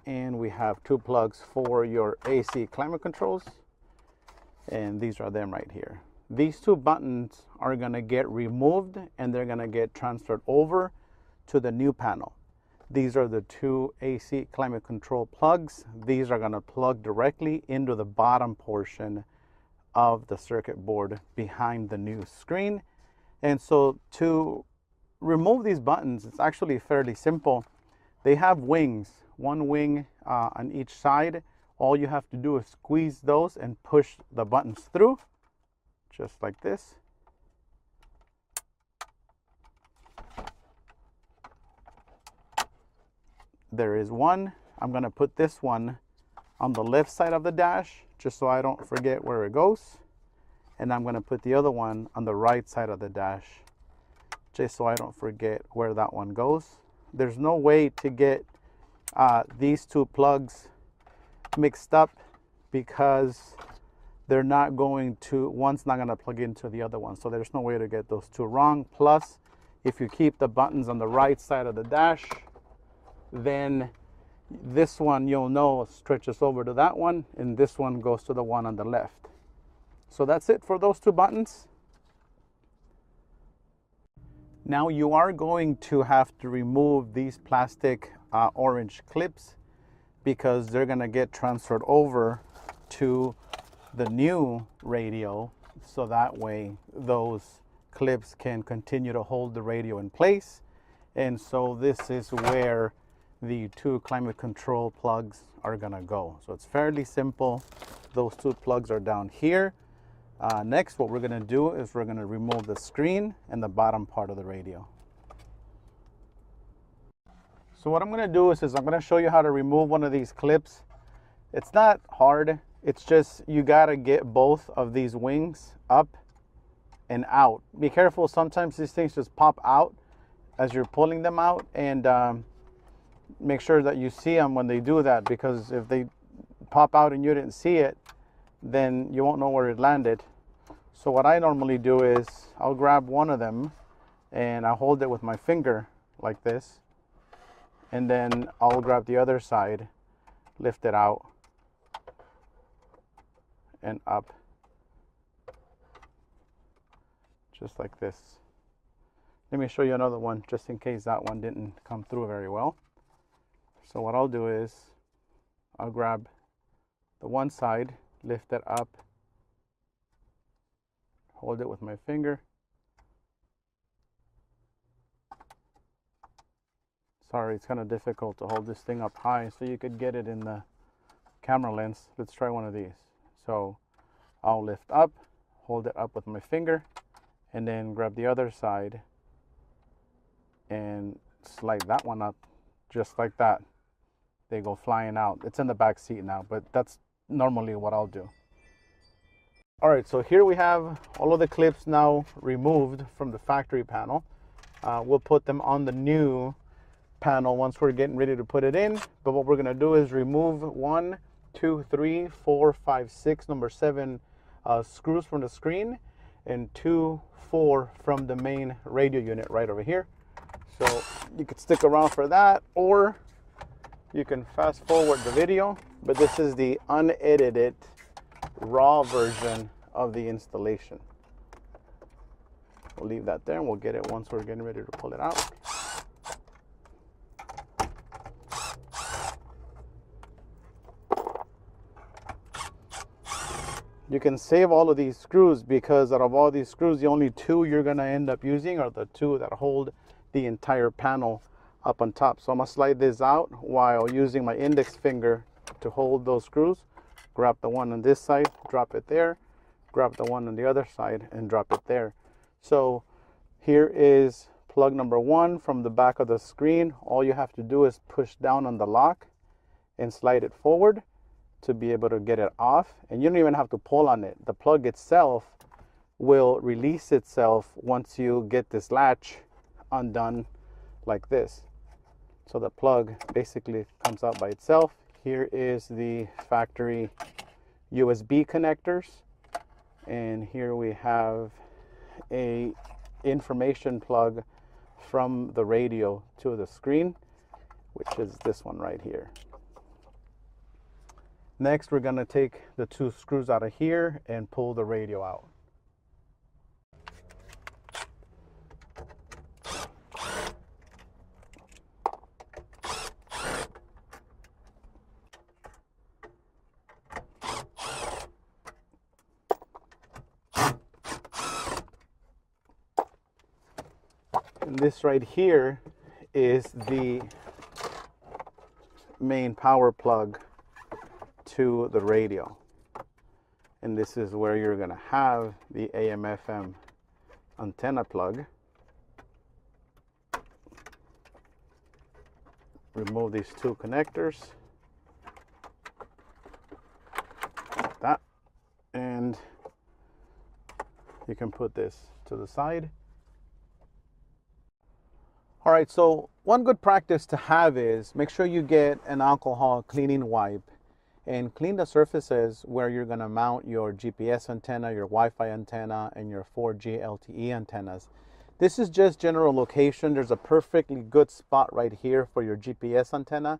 [SPEAKER 1] And we have two plugs for your AC climate controls. And these are them right here. These two buttons are going to get removed and they're going to get transferred over to the new panel. These are the two AC climate control plugs. These are going to plug directly into the bottom portion of the circuit board behind the new screen. And so to remove these buttons, it's actually fairly simple. They have wings, one wing on each side. All you have to do is squeeze those and push the buttons through, just like this. There is one. I'm going to put this one on the left side of the dash, just so I don't forget where it goes. And I'm going to put the other one on the right side of the dash, just so I don't forget where that one goes. There's no way to get these two plugs mixed up because they're not going to, one's not going to plug into the other one. So there's no way to get those two wrong. Plus, if you keep the buttons on the right side of the dash, then this one, you'll know, stretches over to that one, and this one goes to the one on the left. So that's it for those two buttons. Now you are going to have to remove these plastic orange clips because they're going to get transferred over to the new radio, so that way those clips can continue to hold the radio in place. And so this is where the two climate control plugs are going to go. So it's fairly simple. Those two plugs are down here. Next, what we're going to do is we're going to remove the screen and the bottom part of the radio. So what I'm going to do is I'm going to show you how to remove one of these clips. It's not hard. It's just you got to get both of these wings up and out. Be careful. Sometimes these things just pop out as you're pulling them out, and make sure that you see them when they do that, because if they pop out and you didn't see it, then you won't know where it landed. So what I normally do is I'll grab one of them and I'll hold it with my finger like this, and then I'll grab the other side, lift it out and up, just like this. Let me show you another one just in case that one didn't come through very well. So what I'll do is I'll grab the one side, lift it up, hold it with my finger. Sorry, it's kind of difficult to hold this thing up high so you could get it in the camera lens. Let's try one of these. So I'll lift up, hold it up with my finger, and then grab the other side and slide that one up just like that. They go flying out. It's in the back seat now, but that's normally what I'll do. All right, so here we have all of the clips now removed from the factory panel. We'll put them on the new panel once we're getting ready to put it in. But what we're gonna do is remove 1, 2, 3, 4, 5, 6, number 7 screws from the screen, and 2, 4 from the main radio unit right over here. So you could stick around for that, or you can fast forward the video, but this is the unedited raw version of the installation. We'll leave that there and we'll get it once we're getting ready to pull it out. You can save all of these screws because out of all these screws, the only 2 you're going to end up using are the 2 that hold the entire panel up on top. So I'm going to slide this out while using my index finger to hold those screws. Grab the one on this side, drop it there. Grab the one on the other side and drop it there. So here is plug number 1 from the back of the screen. All you have to do is push down on the lock and slide it forward. to be able to get it off, and you don't even have to pull on it. The plug itself will release itself once you get this latch undone like this. So the plug basically comes out by itself. Here is the factory USB connectors, and here we have a information plug from the radio to the screen, which is this one right here. Next, we're going to take the two screws out of here and pull the radio out. And this right here is the main power plug to the radio, and this is where you're going to have the AM/FM antenna plug. Remove these two connectors like that, and you can put this to the side. All right, so one good practice to have is make sure you get an alcohol cleaning wipe and clean the surfaces where you're going to mount your GPS antenna, your Wi-Fi antenna, and your 4G LTE antennas. This is just general location. There's a perfectly good spot right here for your GPS antenna.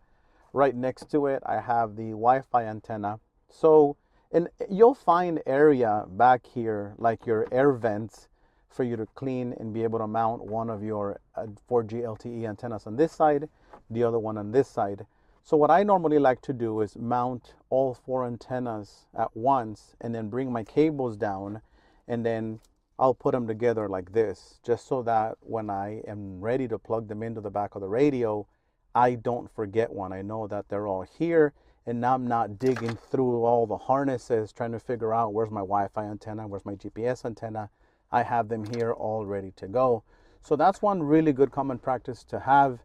[SPEAKER 1] Right next to it, I have the Wi-Fi antenna. So, and you'll find area back here, like your air vents, for you to clean and be able to mount one of your 4G LTE antennas on this side, the other one on this side. So what I normally like to do is mount all 4 antennas at once and then bring my cables down, and then I'll put them together like this, just so that when I am ready to plug them into the back of the radio, I don't forget one. I know that they're all here, and now I'm not digging through all the harnesses trying to figure out where's my Wi-Fi antenna, where's my GPS antenna. I have them here all ready to go. So that's one really good common practice to have.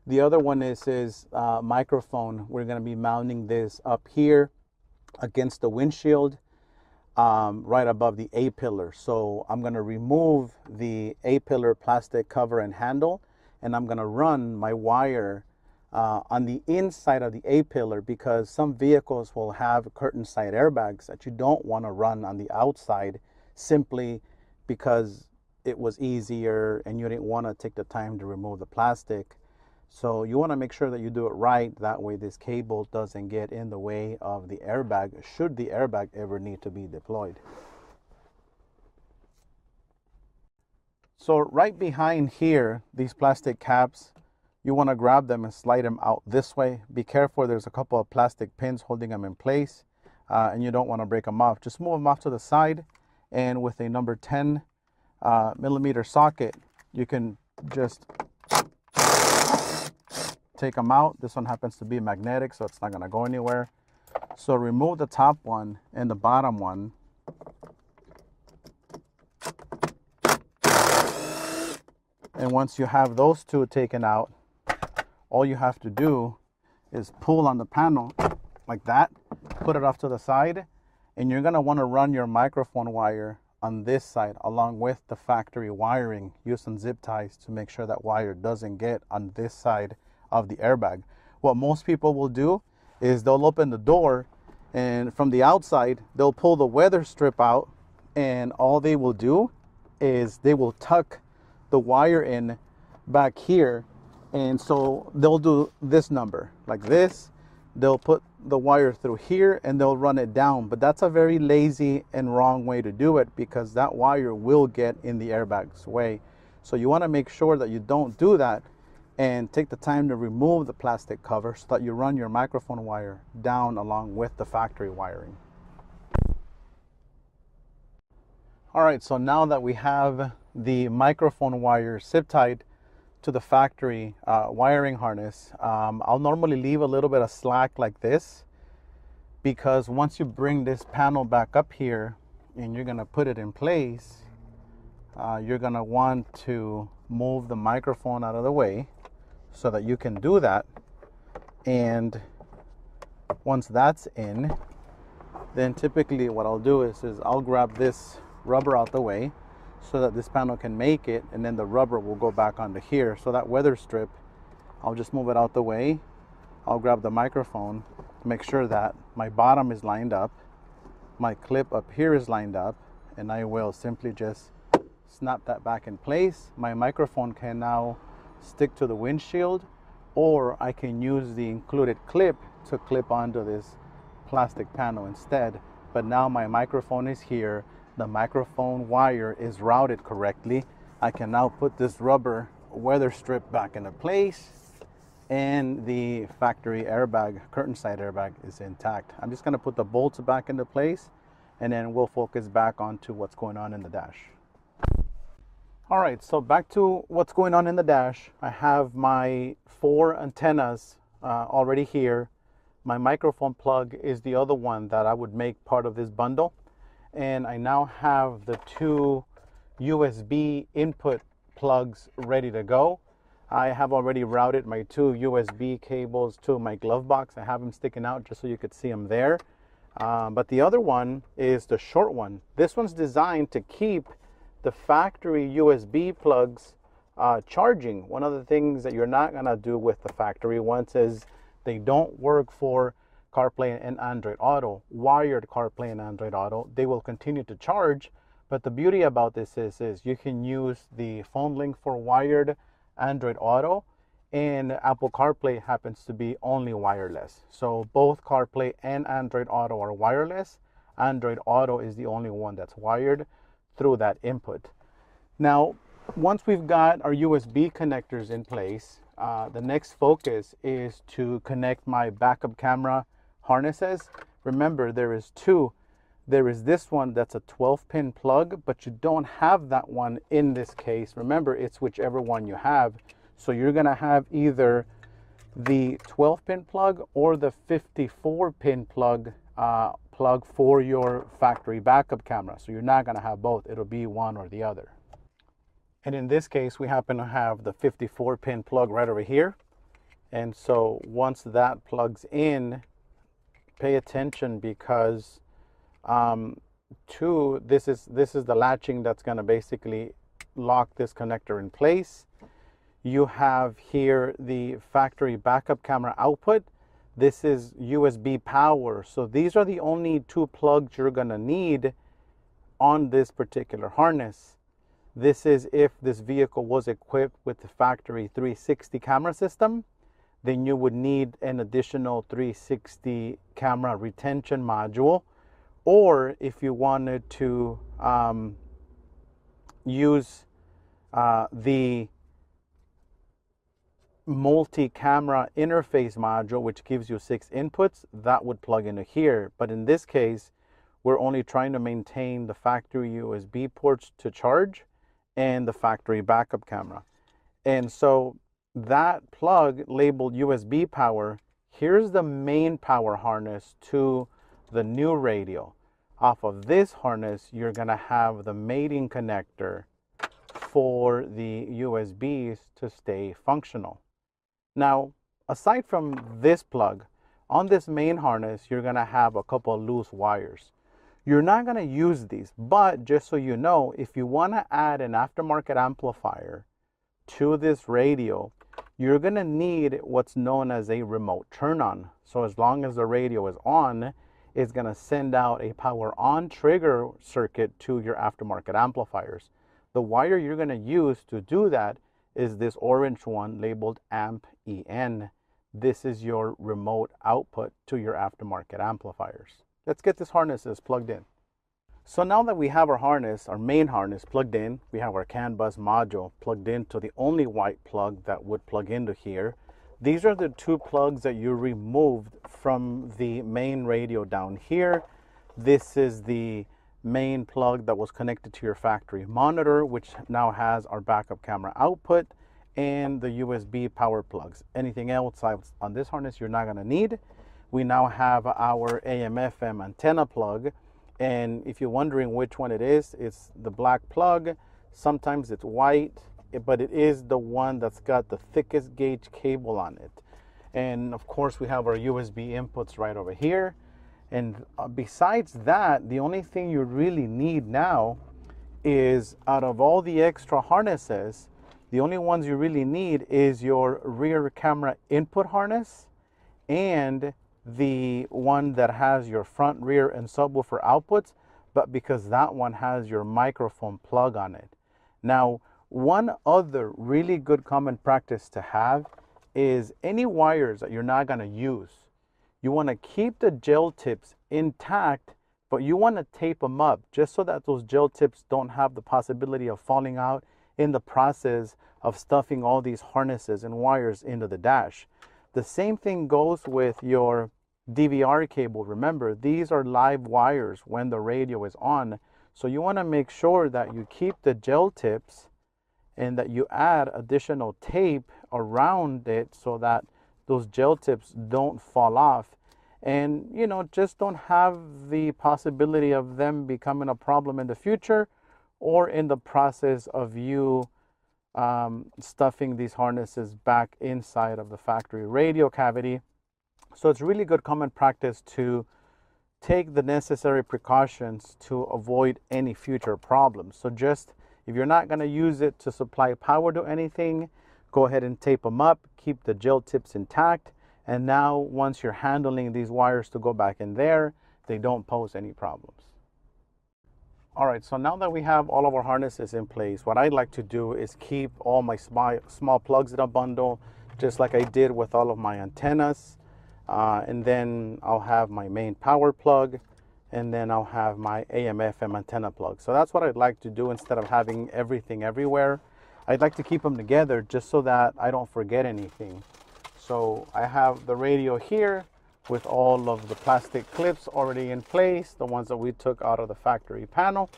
[SPEAKER 1] The other one is microphone. We're going to be mounting this up here against the windshield, right above the A-pillar. So I'm going to remove the A-pillar plastic cover and handle, and I'm going to run my wire on the inside of the A-pillar, because some vehicles will have curtain side airbags that you don't want to run on the outside, simply because it was easier and you didn't want to take the time to remove the plastic. So you want to make sure that you do it right. That way this cable doesn't get in the way of the airbag, should the airbag ever need to be deployed. So right behind here, these plastic caps, you want to grab them and slide them out this way. Be careful, there's a couple of plastic pins holding them in place, and you don't want to break them off. Just move them off to the side, and with a number 10 millimeter socket, you can just take them out. This one happens to be magnetic, so it's not going to go anywhere. So remove the top one and the bottom one. And once you have those two taken out, all you have to do is pull on the panel like that, put it off to the side, and you're going to want to run your microphone wire on this side along with the factory wiring. Use some zip ties to make sure that wire doesn't get on this side of the airbag. What most people will do is they'll open the door, and from the outside they'll pull the weather strip out, and all they will do is they will tuck the wire in back here. And so they'll do this number like this. They'll put the wire through here and they'll run it down, but that's a very lazy and wrong way to do it, because that wire will get in the airbag's way. So you want to make sure that you don't do that, and take the time to remove the plastic cover so that you run your microphone wire down along with the factory wiring. All right, so now that we have the microphone wire zip tied to the factory wiring harness, I'll normally leave a little bit of slack like this, because once you bring this panel back up here and you're gonna put it in place, you're gonna want to move the microphone out of the way so that you can do that. And once that's in, then typically what I'll do is I'll grab this rubber out the way so that this panel can make it, and then the rubber will go back onto here. So that weather strip, I'll just move it out the way. I'll grab the microphone to make sure that my bottom is lined up, my clip up here is lined up, and I will simply just snap that back in place. My microphone can now stick to the windshield, or I can use the included clip to clip onto this plastic panel instead. But now my microphone is here, the microphone wire is routed correctly. I can now put this rubber weather strip back into place, and the factory airbag, curtain side airbag, is intact. I'm just going to put the bolts back into place, and then we'll focus back onto what's going on in the dash. All right, so back to what's going on in the dash. I have my 4 antennas already here. My microphone plug is the other one that I would make part of this bundle. And I now have the 2 USB input plugs ready to go. I have already routed my 2 USB cables to my glove box. I have them sticking out just so you could see them there. But the other one is the short one. This one's designed to keep the factory USB plugs charging. One of the things that you're not gonna do with the factory ones is they don't work for CarPlay and Android Auto, wired CarPlay and Android Auto. They will continue to charge, but the beauty about this is you can use the phone link for wired Android Auto, and Apple CarPlay happens to be only wireless. So both CarPlay and Android Auto are wireless. Android Auto is the only one that's wired through that input. Now, once we've got our USB connectors in place, the next focus is to connect my backup camera harnesses. Remember, there is 2. There is this one that's a 12-pin plug, but you don't have that one in this case. Remember, it's whichever one you have. So you're gonna have either the 12-pin plug or the 54-pin plug for your factory backup camera. So you're not gonna have both. It'll be one or the other. And in this case, we happen to have the 54-pin plug right over here. And so once that plugs in, pay attention, because this is the latching that's going to basically lock this connector in place. You have here the factory backup camera output. This is USB power. So these are the only 2 plugs you're going to need on this particular harness. This is if this vehicle was equipped with the factory 360 camera system, then you would need an additional 360 camera retention module. Or if you wanted to use the multi-camera interface module, which gives you 6 inputs, that would plug into here. But in this case, we're only trying to maintain the factory USB ports to charge and the factory backup camera. And so that plug labeled USB power, here's the main power harness to the new radio. Off of this harness, you're gonna have the mating connector for the USBs to stay functional. Now, aside from this plug, on this main harness, you're gonna have a couple of loose wires. You're not gonna use these, but just so you know, if you wanna add an aftermarket amplifier to this radio, you're gonna need what's known as a remote turn on. So as long as the radio is on, it's gonna send out a power on trigger circuit to your aftermarket amplifiers. The wire you're gonna use to do that is this orange one labeled AMP-EN. This is your remote output to your aftermarket amplifiers. Let's get this harnesses plugged in. So now that we have our harness, our main harness plugged in, we have our CAN bus module plugged into the only white plug that would plug into here. These are the 2 plugs that you removed from the main radio down here. This is the main plug that was connected to your factory monitor, which now has our backup camera output, and the USB power plugs. Anything else on this harness you're not gonna need. We now have our AM/FM antenna plug, and if you're wondering which one it is, it's the black plug. Sometimes it's white, but it is the one that's got the thickest gauge cable on it. And of course we have our USB inputs right over here. And besides that, the only thing you really need now is, out of all the extra harnesses, the only ones you really need is your rear camera input harness and the one that has your front, rear, and subwoofer outputs, but because that one has your microphone plug on it. Now, one other really good common practice to have is any wires that you're not going to use, you want to keep the gel tips intact, but you want to tape them up just so that those gel tips don't have the possibility of falling out in the process of stuffing all these harnesses and wires into the dash. The same thing goes with your DVR cable. Remember, these are live wires when the radio is on. So you want to make sure that you keep the gel tips and that you add additional tape around it so that those gel tips don't fall off. And, you know, just don't have the possibility of them becoming a problem in the future or in the process of you stuffing these harnesses back inside of the factory radio cavity. So it's really good common practice to take the necessary precautions to avoid any future problems. So just, if you're not going to use it to supply power to anything, go ahead and tape them up, keep the gel tips intact, and now once you're handling these wires to go back in there, they don't pose any problems. All right, so now that we have all of our harnesses in place, what I'd like to do is keep all my small plugs in a bundle, just like I did with all of my antennas. And then I'll have my main power plug, and then I'll have my AM/FM antenna plug. So that's what I'd like to do instead of having everything everywhere. I'd like to keep them together just so that I don't forget anything. So I have the radio here with all of the plastic clips already in place, the ones that we took out of the factory panel.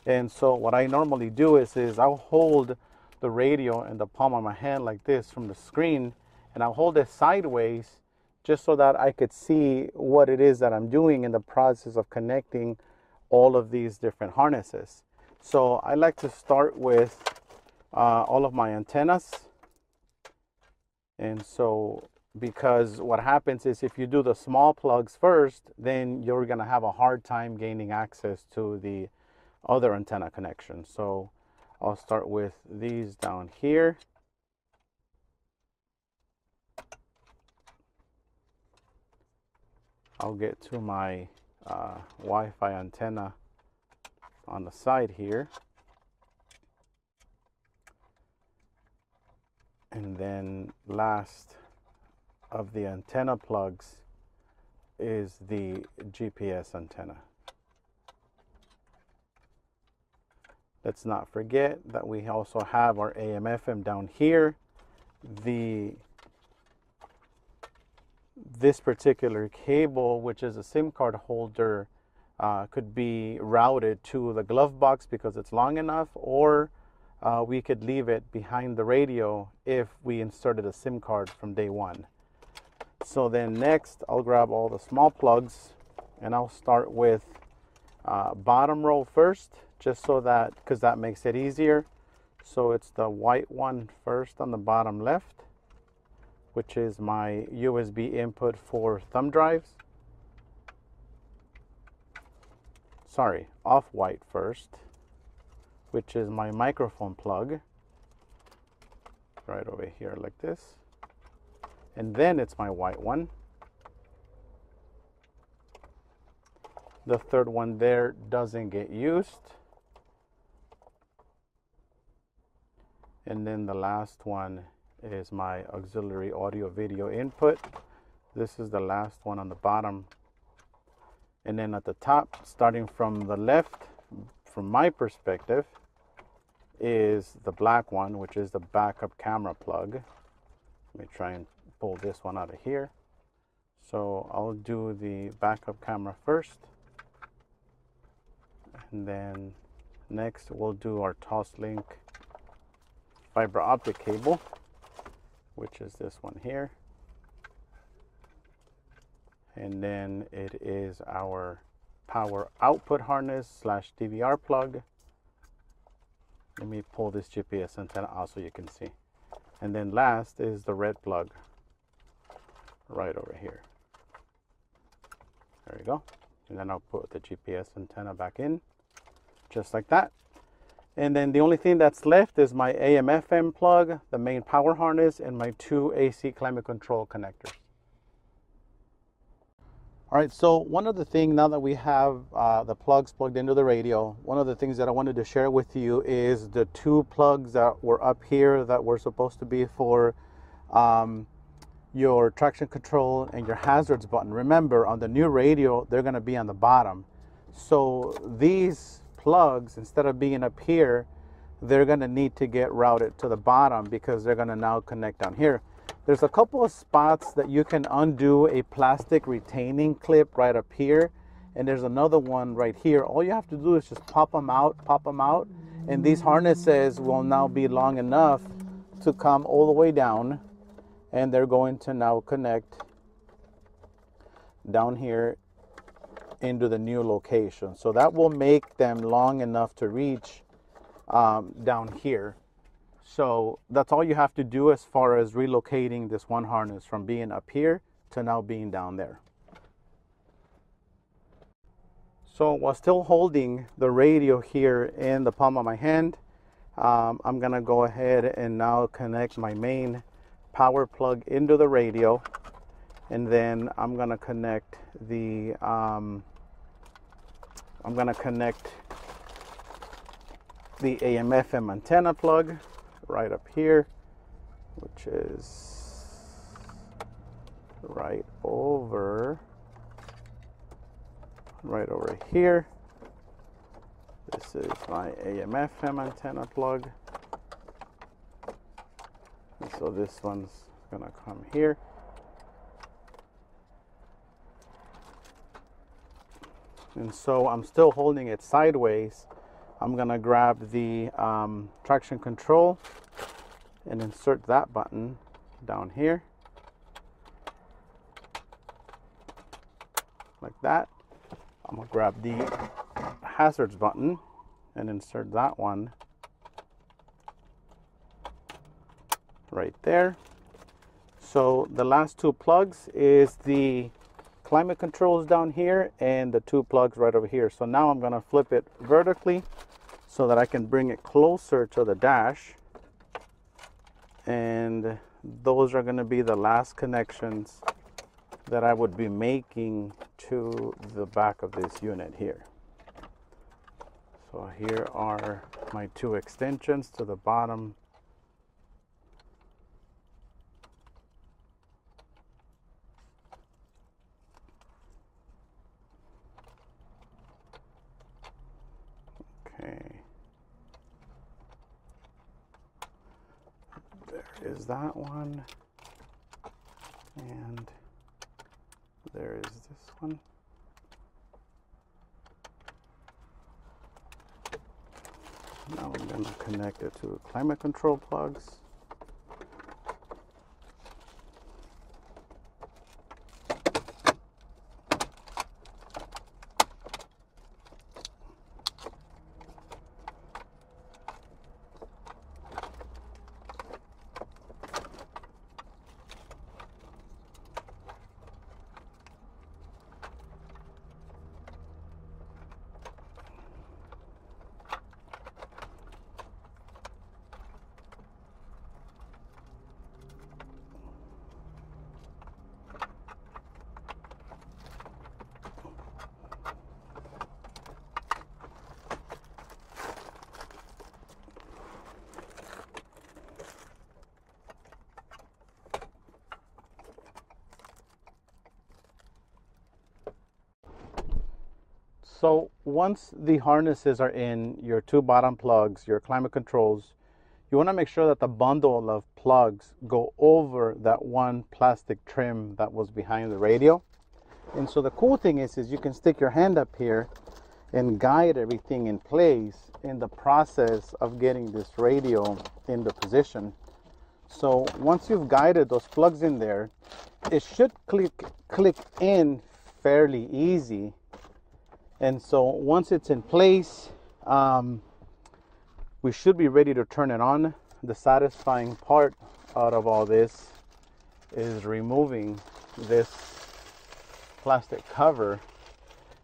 [SPEAKER 1] And so what I normally do is I'll hold the radio in the palm of my hand like this from the screen, and I'll hold it sideways just so that I could see what it is that I'm doing in the process of connecting all of these different harnesses. So I like to start with all of my antennas. And so, because what happens is if you do the small plugs first, then you're going to have a hard time gaining access to the other antenna connection. So I'll start with these down here. I'll get to my Wi-Fi antenna on the side here. And then last of the antenna plugs is the GPS antenna. Let's not forget that we also have our AM/FM down here. This particular cable, which is a SIM card holder, could be routed to the glove box because it's long enough, or we could leave it behind the radio if we inserted a SIM card from day one. So then next, I'll grab all the small plugs, and I'll start with bottom row first, just so that, because that makes it easier. So it's the white one first on the bottom left, which is my USB input for thumb drives. Sorry, off-white first, which is my microphone plug, right over here like this. And then it's my white one. The third one there doesn't get used. And then the last one is my auxiliary audio video input. This is the last one on the bottom. And then at the top, starting from the left, from my perspective, is the black one, which is the backup camera plug. Let me try and pull this one out of here. So I'll do the backup camera first, and then next we'll do our Toslink fiber optic cable, which is this one here. And then it is our power output harness slash DVR plug. Let me pull this GPS antenna out so you can see. And then last is the red plug right over here. There you go. And then I'll put the GPS antenna back in, just like that. And then the only thing that's left is my AM/FM plug, the main power harness, and my 2 AC climate control connectors. All right, so one of the things, now that we have the plugs plugged into the radio, one of the things that I wanted to share with you is the 2 plugs that were up here that were supposed to be for your traction control and your hazards button. Remember, on the new radio, they're gonna be on the bottom. So these plugs, instead of being up here, they're gonna need to get routed to the bottom because they're gonna now connect down here. There's a couple of spots that you can undo a plastic retaining clip right up here, and there's another one right here. All you have to do is just pop them out, and these harnesses will now be long enough to come all the way down, and they're going to now connect down here into the new location. So that will make them long enough to reach down here. So that's all you have to do as far as relocating this one harness from being up here to now being down there. So while still holding the radio here in the palm of my hand, I'm gonna go ahead and now connect my main power plug into the radio, and then I'm gonna connect the AM/FM antenna plug right up here, which is right over here. This is my AM/FM antenna plug, and so this one's gonna come here. And so I'm still holding it sideways. I'm gonna grab the traction control and insert that button down here, like that. I'm gonna grab the hazards button and insert that one right there. So the last 2 plugs is the climate controls down here and the 2 plugs right over here. So now I'm gonna flip it vertically so that I can bring it closer to the dash, and those are gonna be the last connections that I would be making to the back of this unit here. So here are my 2 extensions to the bottom. Okay. There is that one. And there is this one. Now I'm going to connect it to climate control plugs. So once the harnesses are in, your 2 bottom plugs, your climate controls, you want to make sure that the bundle of plugs go over that one plastic trim that was behind the radio. And so the cool thing is you can stick your hand up here and guide everything in place in the process of getting this radio into position. So once you've guided those plugs in there, it should click in fairly easy. And so once it's in place, we should be ready to turn it on. The satisfying part out of all this is removing this plastic cover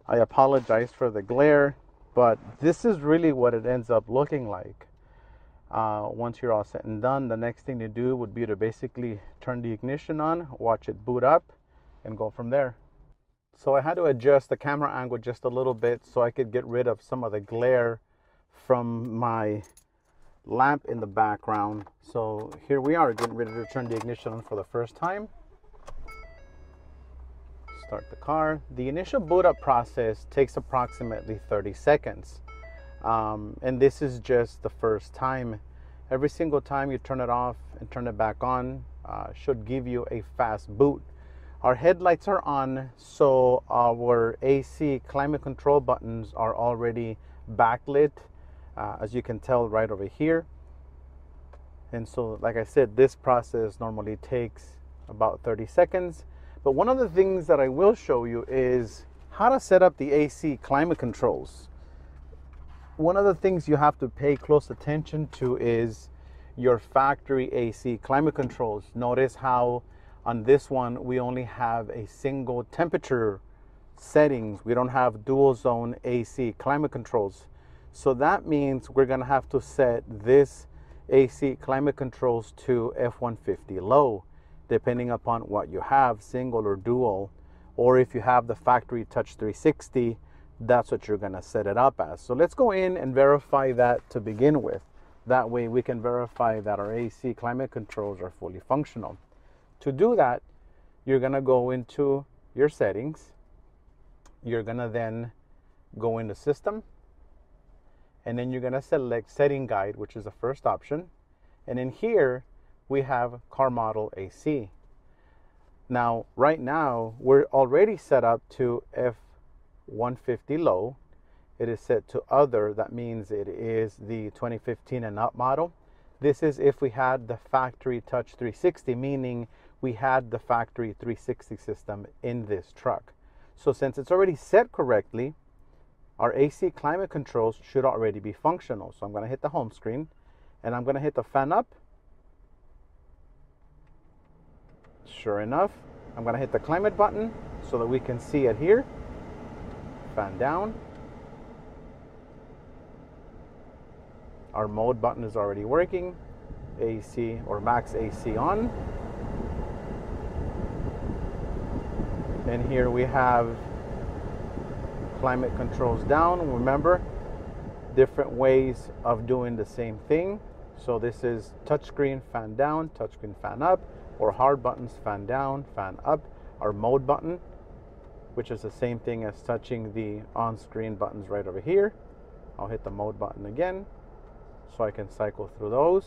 [SPEAKER 1] I apologize for the glare, but this is really what it ends up looking like. Once you're all set and done, the next thing to do would be to basically turn the ignition on, watch it boot up, and go from there. So I had to adjust the camera angle just a little bit so I could get rid of some of the glare from my lamp in the background. So here we are, getting ready to turn the ignition on for the first time. Start the car. The initial boot up process takes approximately 30 seconds. And this is just the first time. Every single time you turn it off and turn it back on, should give you a fast boot. Our headlights are on, so our AC climate control buttons are already backlit, as you can tell right over here. And so, like I said, this process normally takes about 30 seconds. But one of the things that I will show you is how to set up the AC climate controls. One of the things you have to pay close attention to is your factory AC climate controls. Notice how on this one we only have a single temperature settings. We don't have dual zone AC climate controls. So that means we're gonna have to set this AC climate controls to F150 low, depending upon what you have, single or dual. Or if you have the factory touch 360, that's what you're gonna set it up as. So let's go in and verify that to begin with. That way we can verify that our AC climate controls are fully functional. To do that, you're gonna go into your settings. You're gonna then go into system, and then you're gonna select setting guide, which is the first option. And in here, we have car model AC. Now, right now, we're already set up to F150 low. It is set to other. That means it is the 2015 and up model. This is if we had the factory touch 360, meaning we had the factory 360 system in this truck. So since it's already set correctly, our AC climate controls should already be functional. So I'm going to hit the home screen and I'm going to hit the fan up. Sure enough, I'm going to hit the climate button so that we can see it here. Fan down. Our mode button is already working. AC or max AC on. And here we have climate controls down. Remember, different ways of doing the same thing. So this is touchscreen fan down, touchscreen fan up, or hard buttons fan down, fan up. Our mode button, which is the same thing as touching the on-screen buttons right over here. I'll hit the mode button again so I can cycle through those.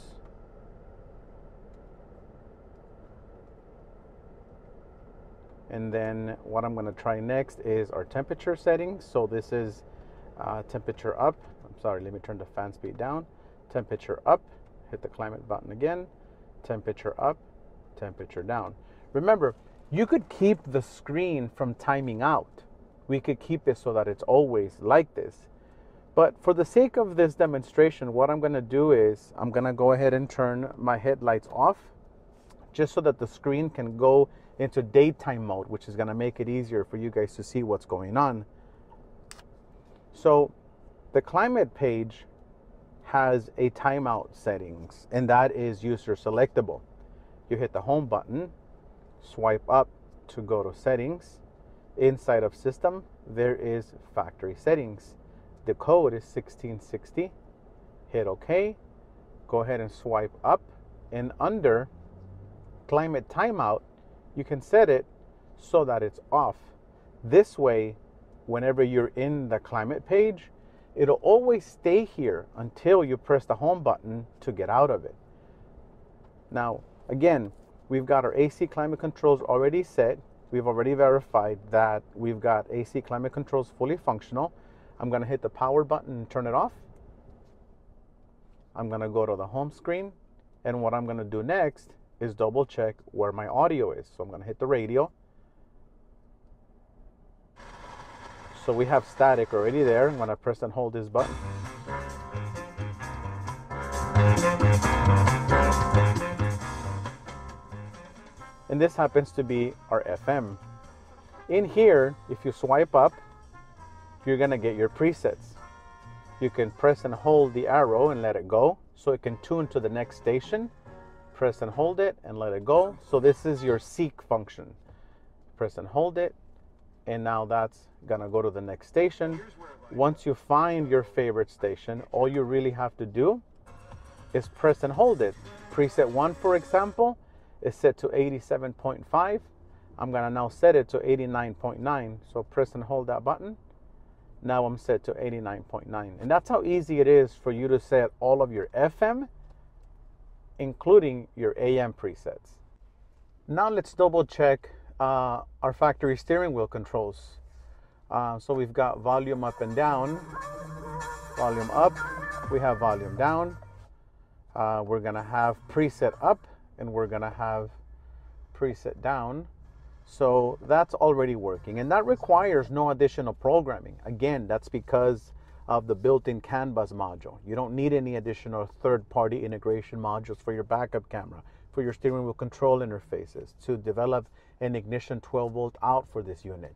[SPEAKER 1] And then what I'm going to try next is our temperature settings. So this is temperature up. I'm sorry, let me turn the fan speed down. Temperature up, hit the climate button again. Temperature up, temperature down. Remember, you could keep the screen from timing out. We could keep it so that it's always like this. But for the sake of this demonstration, what I'm going to do is I'm going to go ahead and turn my headlights off just so that the screen can go into daytime mode, which is going to make it easier for you guys to see what's going on. So the climate page has a timeout settings, and that is user selectable. You hit the home button, swipe up to go to settings. Inside of system, there is factory settings. The code is 1660. Hit OK. Go ahead and swipe up, and under climate timeout, you can set it so that it's off. This way, whenever you're in the climate page, it'll always stay here until you press the home button to get out of it. Now, again, we've got our AC climate controls already set. We've already verified that we've got AC climate controls fully functional. I'm going to hit the power button and turn it off. I'm going to go to the home screen, and what I'm going to do next is double check where my audio is. So I'm going to hit the radio. So we have static already there. I'm going to press and hold this button. And this happens to be our FM. In here, if you swipe up, you're gonna get your presets. You can press and hold the arrow and let it go so it can tune to the next station. Press and hold it and let it go. So this is your seek function. Press and hold it, and now that's gonna go to the next station. Once you find your favorite station, all you really have to do is press and hold it. Preset 1, for example, is set to 87.5. I'm gonna now set it to 89.9. So press and hold that button. Now I'm set to 89.9. And that's how easy it is for you to set all of your FM, including your AM presets. Now let's double check our factory steering wheel controls. So we've got volume up and down, volume up, we have volume down. We're gonna have preset up and we're gonna have preset down. So that's already working, and that requires no additional programming. Again, that's because of the built-in CAN bus module. You don't need any additional third-party integration modules for your backup camera, for your steering wheel control interfaces, to develop an ignition 12-volt out for this unit.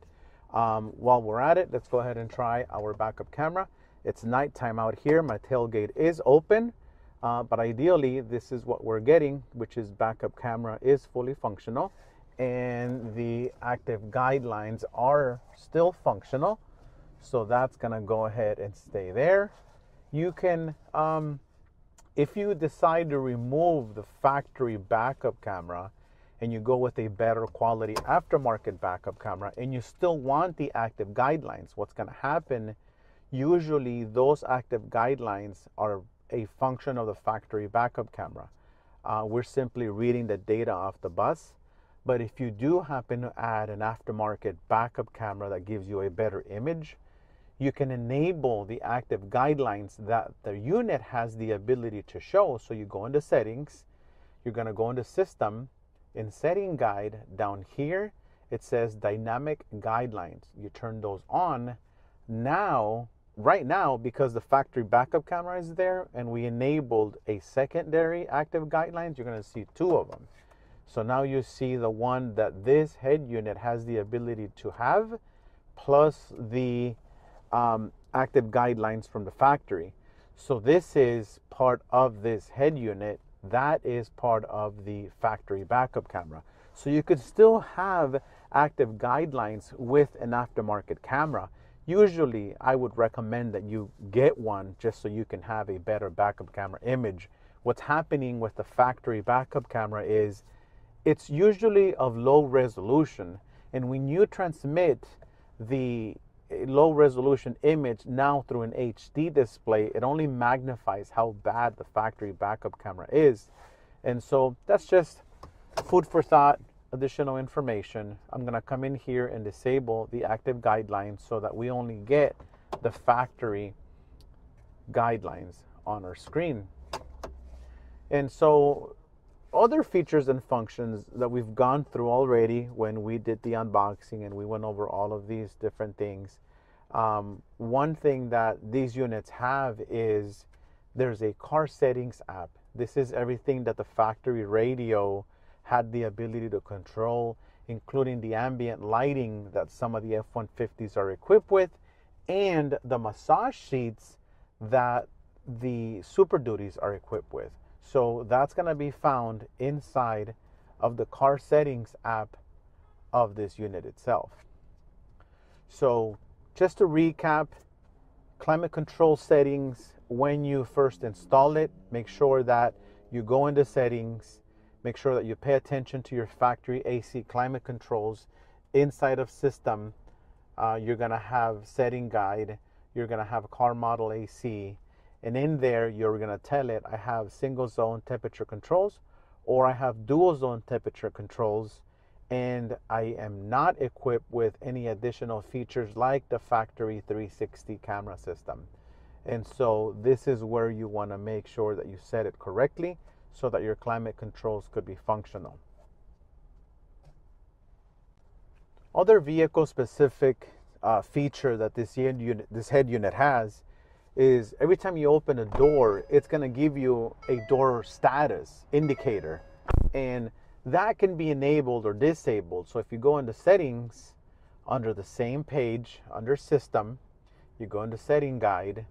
[SPEAKER 1] While we're at it, let's go ahead and try our backup camera. It's nighttime out here. My tailgate is open, but ideally this is what we're getting, which is backup camera is fully functional, and the active guidelines are still functional. So that's gonna go ahead and stay there. You can, if you decide to remove the factory backup camera and you go with a better quality aftermarket backup camera and you still want the active guidelines, what's gonna happen, usually those active guidelines are a function of the factory backup camera. We're simply reading the data off the bus. But if you do happen to add an aftermarket backup camera that gives you a better image, you can enable the active guidelines that the unit has the ability to show. So you go into settings, you're gonna go into system, in setting guide, down here, it says dynamic guidelines. You turn those on. Now, right now, because the factory backup camera is there and we enabled a secondary active guidelines, you're gonna see 2 of them. So now you see the one that this head unit has the ability to have, plus the active guidelines from the factory. So this is part of this head unit. That is part of the factory backup camera. So you could still have active guidelines with an aftermarket camera. Usually I would recommend that you get one just so you can have a better backup camera image. What's happening with the factory backup camera is it's usually of low resolution, and when you transmit the low resolution image now through an HD display, it only magnifies how bad the factory backup camera is. And so that's just food for thought, additional information. I'm gonna come in here and disable the active guidelines so that we only get the factory guidelines on our screen. And so other features and functions that we've gone through already when we did the unboxing and we went over all of these different things. One thing that these units have is there's a car settings app. This is everything that the factory radio had the ability to control, including the ambient lighting that some of the F-150s are equipped with, and the massage seats that the Super Duties are equipped with. So that's going to be found inside of the car settings app of this unit itself. So just to recap, climate control settings, when you first install it, make sure that you go into settings, make sure that you pay attention to your factory AC climate controls. Inside of system, you're going to have setting guide, you're going to have car model AC, and in there, you're going to tell it, I have single zone temperature controls, or I have dual zone temperature controls, and I am not equipped with any additional features like the factory 360 camera system. And so this is where you want to make sure that you set it correctly so that your climate controls could be functional. Other vehicle specific feature that this head unit has is every time you open a door, it's going to give you a door status indicator, and that can be enabled or disabled. So if you go into settings, under the same page, under system, you go into setting guide,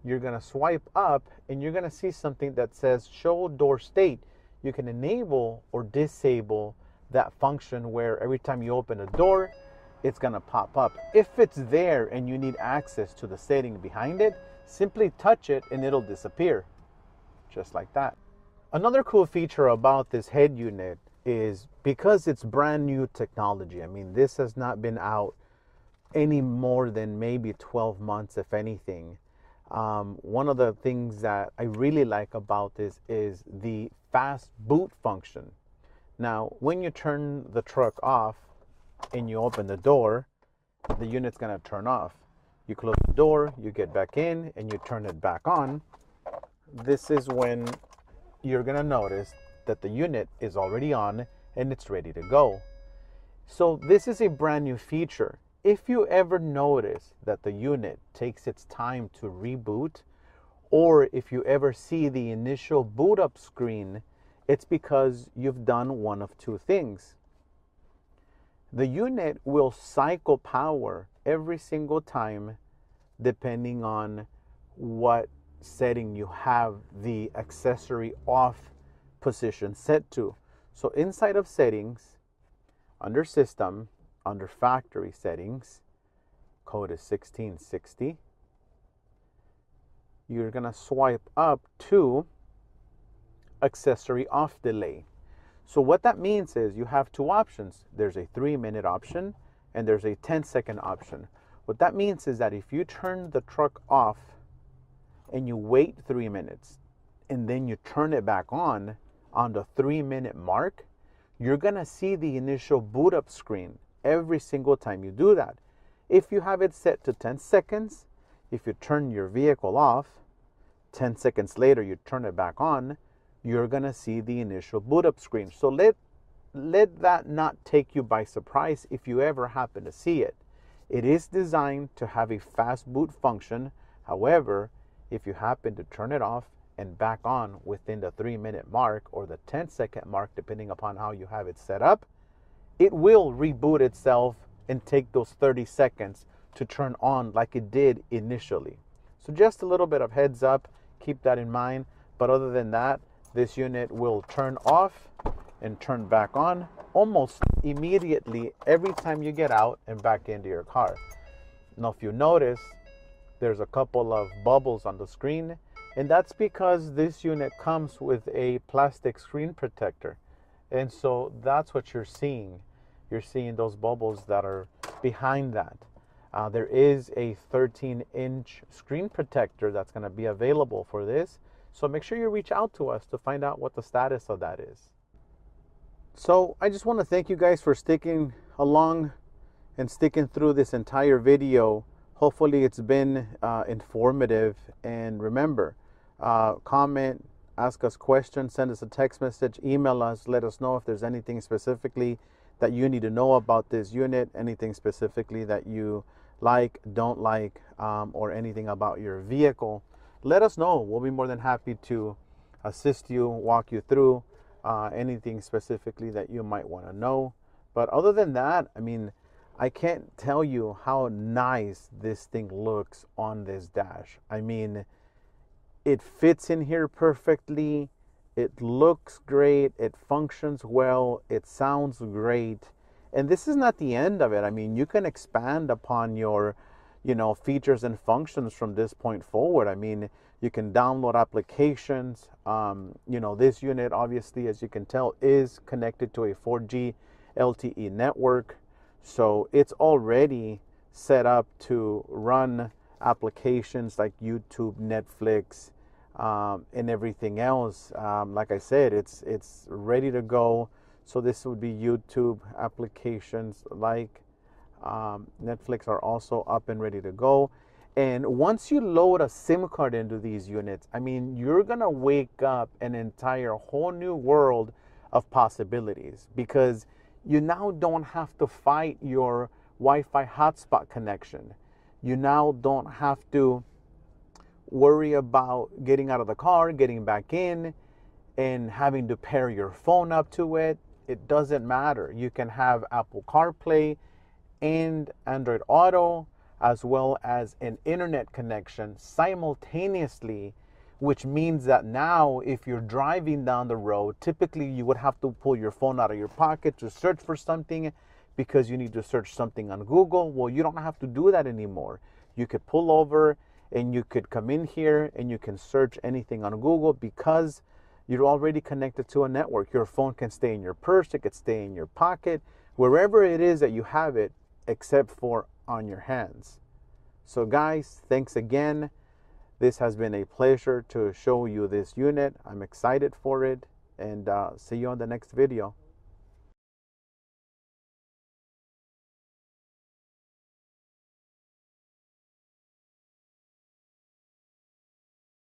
[SPEAKER 1] you're going to swipe up and you're going to see something that says show door state. You can enable or disable that function where every time you open a door, it's going to pop up. If it's there and you need access to the setting behind it, simply touch it and it'll disappear. Just like that. Another cool feature about this head unit is because it's brand new technology. I mean, this has not been out any more than maybe 12 months, if anything. One of the things that I really like about this is the fast boot function. Now, when you turn the truck off and you open the door, the unit's gonna turn off. You close the door, you get back in, and you turn it back on. This is when you're gonna notice that the unit is already on and it's ready to go. So this is a brand new feature. If you ever notice that the unit takes its time to reboot, or if you ever see the initial boot up screen, it's because you've done one of two things. The unit will cycle power every single time depending on what setting you have the accessory off position set to. So inside of settings, under system, under factory settings, code is 1660. You're gonna swipe up to accessory off delay. So what that means is you have two options. There's a 3-minute option and there's a 10-second option. What that means is that if you turn the truck off and you wait 3 minutes and then you turn it back on the 3-minute mark, you're gonna see the initial boot up screen every single time you do that. If you have it set to 10 seconds, if you turn your vehicle off, 10 seconds later you turn it back on, you're gonna see the initial boot up screen. So let that not take you by surprise if you ever happen to see it. It is designed to have a fast boot function. However, if you happen to turn it off and back on within the 3-minute mark or the 10-second mark, depending upon how you have it set up, it will reboot itself and take those 30 seconds to turn on like it did initially. So just a little bit of heads up, keep that in mind. But other than that, this unit will turn off and turn back on almost immediately every time you get out and back into your car. Now, if you notice, there's a couple of bubbles on the screen, and that's because this unit comes with a plastic screen protector. And so that's what you're seeing. You're seeing those bubbles that are behind that. There is a 13-inch screen protector that's going to be available for this. So make sure you reach out to us to find out what the status of that is. So I just want to thank you guys for sticking along and sticking through this entire video. Hopefully it's been informative. And remember, comment, ask us questions, send us a text message, email us, let us know if there's anything specifically that you need to know about this unit, anything specifically that you like, don't like, or anything about your vehicle. Let us know. We'll be more than happy to assist you, walk you through anything specifically that you might want to know. But other than that, I mean, I can't tell you how nice this thing looks on this dash. I mean, it fits in here perfectly. It looks great. It functions well. It sounds great. And this is not the end of it. I mean, you can expand upon your, features and functions from this point forward. I mean, you can download applications. This unit, obviously, as you can tell, is connected to a 4G LTE network. So it's already set up to run applications like YouTube, Netflix, and everything else. Like I said, it's ready to go. So this would be YouTube applications like Netflix are also up and ready to go. And once you load a SIM card into these units, I mean, you're gonna wake up an entire whole new world of possibilities, because you now don't have to fight your Wi-Fi hotspot connection. You now don't have to worry about getting out of the car, getting back in, and having to pair your phone up to it. It doesn't matter. You can have Apple CarPlay and Android Auto as well as an internet connection simultaneously, which means that now if you're driving down the road, typically you would have to pull your phone out of your pocket to search for something because you need to search something on Google. Well, you don't have to do that anymore. You could pull over and you could come in here and you can search anything on Google because you're already connected to a network. Your phone can stay in your purse, it could stay in your pocket, wherever it is that you have it, except for on your hands. So guys, thanks again. This has been a pleasure to show you this unit. I'm excited for it, and see you on the next video.